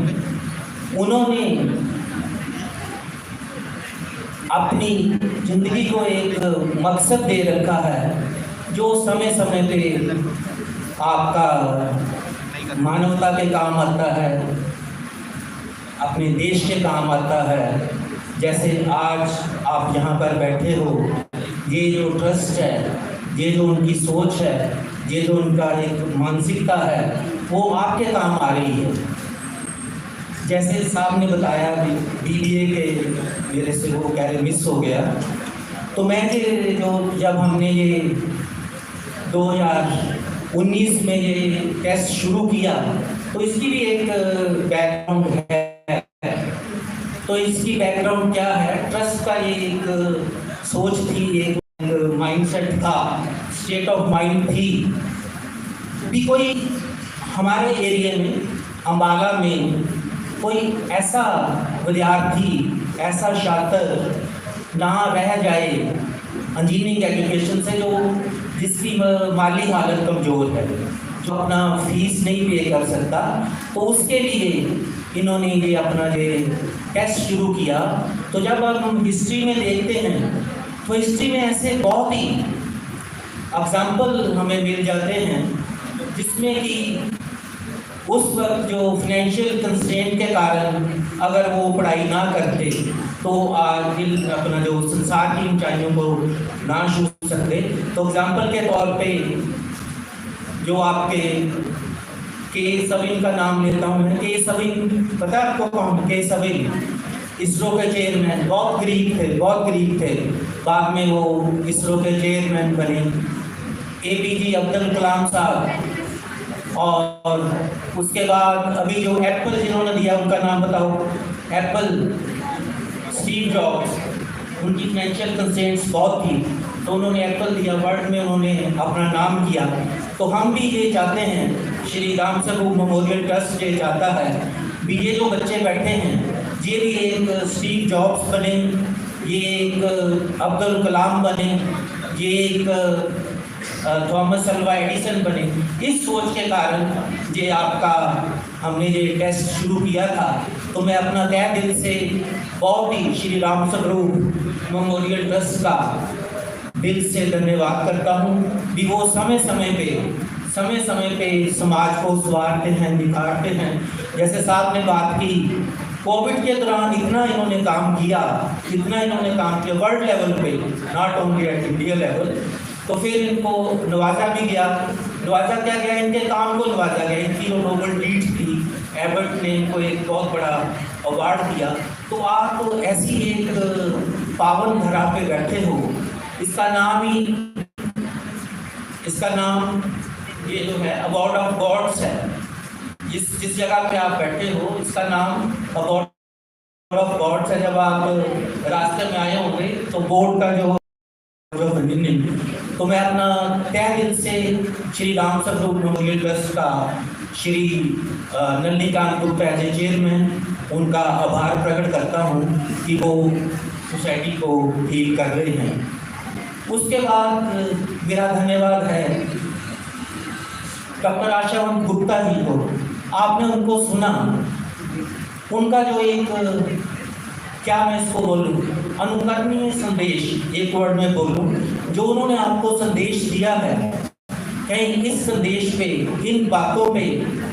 उन्होंने अपनी जिंदगी को एक मकसद दे रखा है जो समय समय पे आपका मानवता के काम आता है, अपने देश के काम आता है। जैसे आज आप यहाँ पर बैठे हो, ये जो ट्रस्ट है, ये जो उनकी सोच है, ये जो उनका एक मानसिकता है, वो आपके काम आ रही है। जैसे साहब ने बताया बीबीए के मेरे से वो कह रहे मिस हो गया, तो मैं जो जब हमने ये 2019 में ये टेस्ट शुरू किया तो इसकी भी एक बैकग्राउंड है। तो इसकी बैकग्राउंड क्या है, ट्रस्ट का ये एक सोच थी, एक माइंडसेट था, स्टेट ऑफ माइंड थी भी कोई हमारे एरिया में अम्बाला में कोई ऐसा विद्यार्थी, ऐसा छात्र ना रह जाए इंजीनियरिंग एजुकेशन से जो जिसकी माली हालत कमज़ोर है, जो अपना फीस नहीं पे कर सकता। तो उसके लिए इन्होंने ये अपना ये टेस्ट शुरू किया। तो जब हम हिस्ट्री में देखते हैं तो हिस्ट्री में ऐसे बहुत ही एग्जाम्पल हमें मिल जाते हैं जिसमें कि उस वक्त जो फाइनेंशियल कंस्ट्रेंट के कारण अगर वो पढ़ाई ना करते तो आज अपना जो संसार की ऊंचाइयों को ना छू सकते। तो एग्जाम्पल के तौर पे जो आपके के सविन का नाम लेता हूँ मैं। के सविन पता है आपको कौन? के सविन इसरो के चेयरमैन, बहुत गरीब थे, बाद में वो इसरो के चेयरमैन बने। APJ अब्दुल कलाम साहब, और उसके बाद अभी जो एप्पल जिन्होंने दिया उनका नाम बताओ? Apple, Steve jobs. उनकी फाइनेंशियल कंस्ट्रेंट्स बहुत थी तो उन्होंने एप्पल दिया, वर्ल्ड में उन्होंने अपना नाम किया। तो हम भी ये चाहते हैं, श्री राम स्वरूप मेमोरियल ट्रस्ट ये चाहता है भी ये जो बच्चे बैठे हैं ये भी एक स्टीव जॉब्स बने, ये एक अब्दुल कलाम बने, ये एक थॉमस अल्वा एडिसन बने। इस सोच के कारण ये आपका हमने ये टेस्ट शुरू किया था। तो मैं अपना तहे दिल से बहुत ही श्री राम स्वरूप मेमोरियल ट्रस्ट का दिल से धन्यवाद करता हूँ भी वो समय समय पे समाज को संवारते हैं, निखारते हैं। जैसे साहब ने बात की, कोविड के दौरान इतना इन्होंने काम किया वर्ल्ड लेवल पे, not only at India level. तो फिर इनको नवाजा भी गया। नवाजा क्या गया? इनके काम को नवाजा गया, इनकी जो नोबल डीड्स थी एबर्ट ने इनको एक बहुत बड़ा अवार्ड दिया। तो आप तो ऐसी एक पावन धरा पे बैठे हो, इसका नाम ये जो है अवार्ड ऑफ गॉड्स है। जिस जगह पे आप बैठे हो इसका नाम अवार्ड ऑफ गॉड्स है। जब आप रास्ते में आए होंगे तो बोर्ड का जो तो मैं अपना तहे दिल से श्री राम स्वरूप मेमोरियल ट्रस्ट का Shri Nalinikant Gupta as a chairman उनका आभार प्रकट करता हूँ कि वो सोसाइटी को हील कर रहे हैं। उसके बाद मेरा धन्यवाद है डॉक्टर आशावंत गुप्ता जी को। आपने उनको सुना, उनका जो एक क्या मैं इसको बोलूँ अनुकरणीय संदेश, एक वर्ड में बोलूँ, जो उन्होंने आपको संदेश दिया है, कहीं इस संदेश पे, इन बातों पे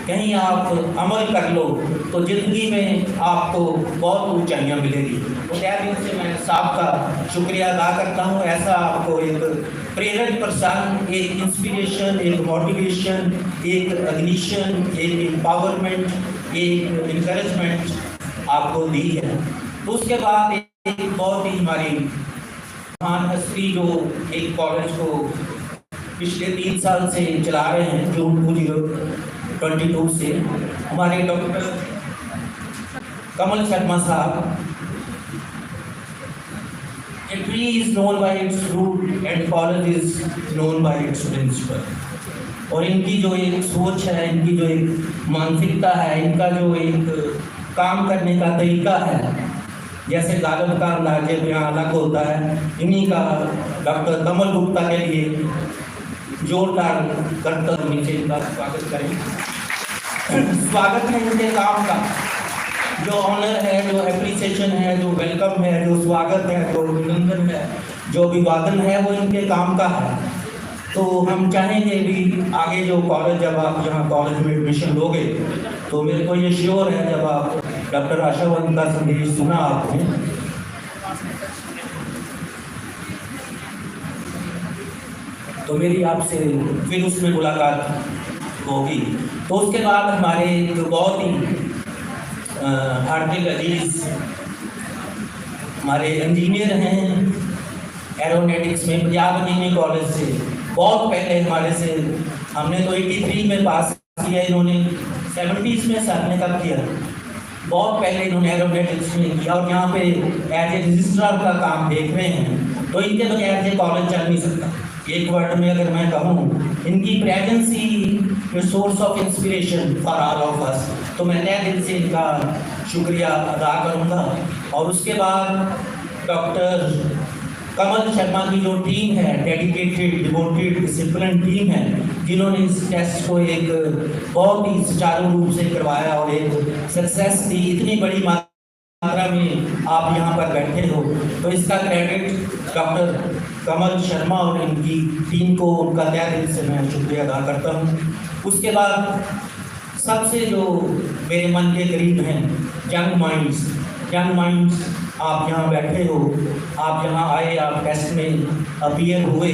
कहीं आप अमल कर लो तो जिंदगी में आपको बहुत ऊंचाइयां मिलेगी। तो तहे दिल से मैं साहब का शुक्रिया अदा करता हूँ। ऐसा आपको एक प्रेरक प्रसंग, एक इंस्पिरेशन, एक मोटिवेशन, एक अग्निशन, एक एम्पावरमेंट, एक इनकरेजमेंट आपको दी है। तो उसके बाद एक बहुत ही हमारी महान हस्ती जो एक कॉलेज को पिछले 3 साल से चला रहे हैं, जून 2022 से, हमारे डॉक्टर कमल शर्मा साहब। A tree is known by its fruit and college is known by its principal। और इनकी जो एक सोच है, इनकी जो एक मानसिकता है, इनका जो एक काम करने का तरीका है, जैसे गालिब का अंदाज यहाँ अलग होता है, इन्हीं का डॉक्टर कमल गुप्ता के लिए जोरदार करतब नीचे इनका स्वागत करें। स्वागत है इनके काम का, जो ऑनर है, जो एप्रिसिएशन है, जो वेलकम है, जो स्वागत है, जो अभिनंदन है, जो अभिवादन है, वो इनके काम का है। तो हम चाहेंगे भी आगे जो कॉलेज, जब आप यहाँ कॉलेज में एडमिशन लोगे तो मेरे को ये श्योर है, जब आप डॉक्टर आशावंत का संदेश सुना आपने, तो मेरी आपसे फिर उसमें मुलाकात होगी। तो उसके बाद हमारे जो बहुत ही हार्दिक अजीज हमारे इंजीनियर हैं एरोनॉटिक्स में, पंजाब इंजीनियरिंग कॉलेज से, बहुत पहले हमारे से, हमने तो 83 में पास किया, इन्होंने 70s में सर ने कब किया, बहुत पहले इन्होंने एरोनॉटिक्स में किया और यहाँ पे एज ए रजिस्ट्रार का काम देख रहे हैं। तो इनके बगैर ये कॉलेज चल नहीं सकता। एक वर्ड में अगर मैं कहूँ, इनकी presence he source of inspiration for all of us. तो मैं तहे दिल से इनका शुक्रिया अदा करूँगा। और उसके बाद डॉक्टर कमल शर्मा की जो टीम है, डेडिकेटेड, डिवोटेड, डिसिप्लिन टीम है, जिन्होंने इस टेस्ट को एक बहुत ही सुचारू रूप से करवाया और एक सक्सेस दी। इतनी बड़ी मात्रा में आप यहाँ पर बैठे हो, तो इसका क्रेडिट डॉक्टर कमल शर्मा और इनकी टीम को, उनका तहे दिल से मैं शुक्रिया अदा करता हूँ। उसके बाद सबसे जो मेरे मन के करीब हैं, यंग माइंड्स, आप यहाँ बैठे हो, आप यहाँ आए, आप टेस्ट में अपीयर हुए,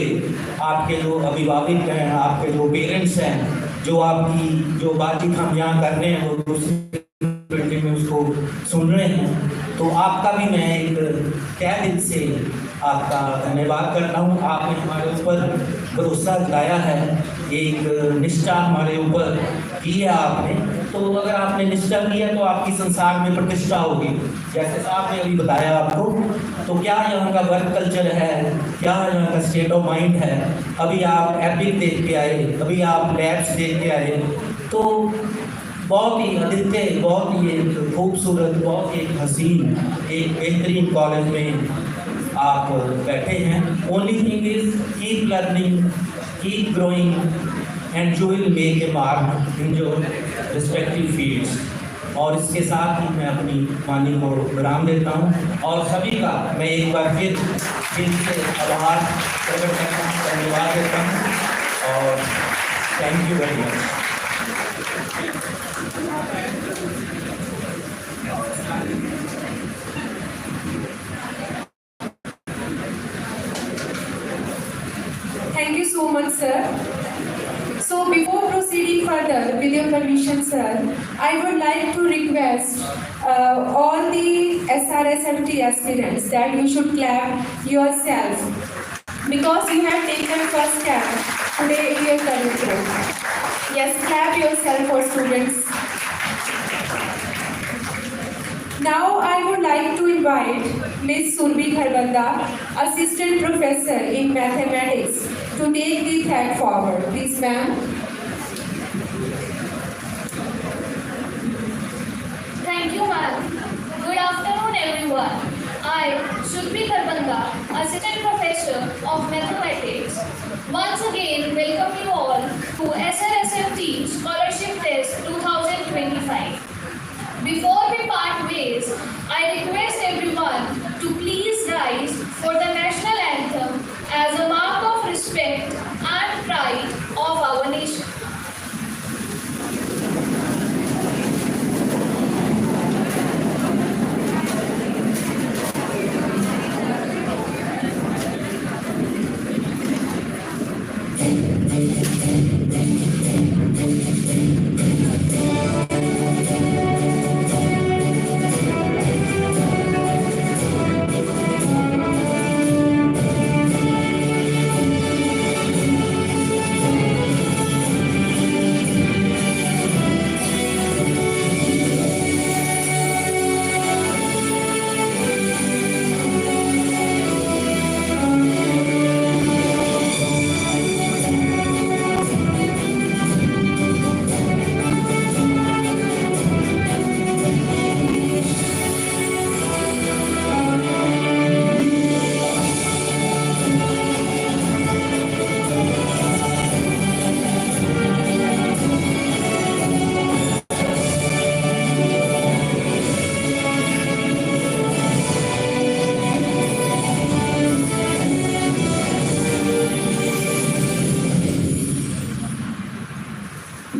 आपके जो अभिभावक हैं, आपके जो पेरेंट्स हैं, जो आपकी जो बातचीत हम यहाँ कर रहे हैं वो दूसरी बिल्डिंग में उसको सुन रहे हैं, तो आपका भी मैं एक तहे दिल से आपका धन्यवाद करता हूँ। आपने हमारे ऊपर भरोसा जताया है, एक निष्ठा हमारे ऊपर की है आपने। तो अगर आपने निष्ठा की है तो आपकी संसार में प्रतिष्ठा होगी, जैसे साहब ने अभी बताया आपको। तो क्या यहाँ का वर्क कल्चर है, क्या यहाँ का स्टेट ऑफ माइंड है, अभी आप एपिक देख के आए, अभी आप लैब्स देख के आए, तो बहुत ही अद्वितीय, बहुत ही एक खूबसूरत, बहुत ही हसीन, एक बेहतरीन कॉलेज में आप बैठे हैं। Only thing is keep learning, keep growing and you will make a mark in your respective fields. और इसके साथ ही मैं अपनी वाणी को विराम देता हूँ और सभी का मैं एक बार फिर दिल से आभार प्रकट करता हूँ, धन्यवाद देता हूँ और thank you very much. Thank you so much, sir. So So before proceeding further, with your permission, sir, I would like to request all the SRSMT aspirants that you should clap yourself because you have taken first step today in your career growth. Yes, clap yourself for students. Now I would like to invite Ms. Surbi Kharbanda, Assistant Professor in Mathematics, to take the flag forward. Please, ma'am. Thank you, ma'am. Good afternoon, everyone. I, Surbi Kharbanda, Assistant Professor of Mathematics, once again welcome you all to SRSMT Scholarship Test 2025. Before we part ways, I request everyone to please rise for the national anthem as a mark of respect and pride of our nation.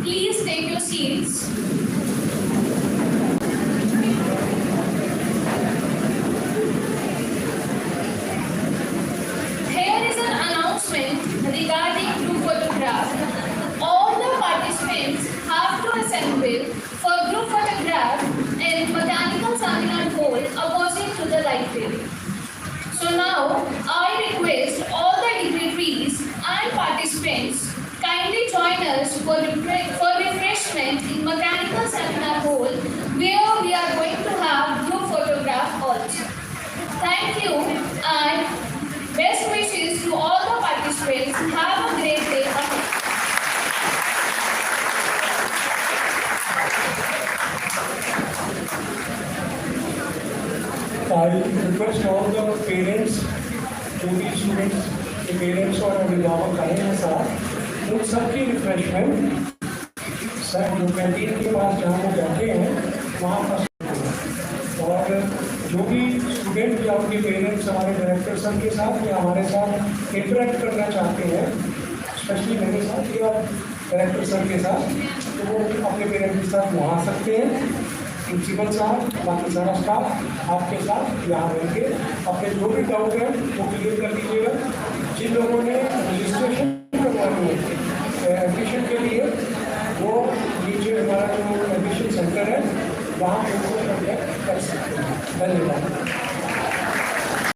Please take your seats. Here is an announcement regarding group photograph. All the participants have to assemble for group photograph in Mechanical Seminar Hall opposite to the library. So now I request all the dignitaries and participants kindly join us for refreshment in Mechanical Seminar Hall where we are going to have group photograph also. Thank you and best wishes to all the participants. Have a great day ahead. I request all the parents, जो भी students के parents और अभिभावक आए हैं साथ, उन सबकी रिफ्रेशमेंट सर जो कैंटीन के पास जहाँ वो बैठे हैं वहाँ पर, और जो भी स्टूडेंट या उनके पेरेंट्स हमारे डायरेक्टर सर के साथ या हमारे साथ इंटरेक्ट करना चाहते हैं, स्पेशली मेरे साथ या डायरेक्टर सर के साथ, तो वो अपने पेरेंट्स के साथ वहाँ आ सकते हैं। प्रिंसिपल साहब, बाकी सारा स्टाफ आपके साथ यहाँ रह के अपने जो भी डाउट है वो क्लियर कर दीजिएगा। जिन लोगों ने रजिस्ट्रेशन करवानी है एडमिशन के लिए, वो नीचे हमारा जो एडमिशन सेंटर है वहाँ उनको कॉन्टैक्ट कर सकते हैं। धन्यवाद।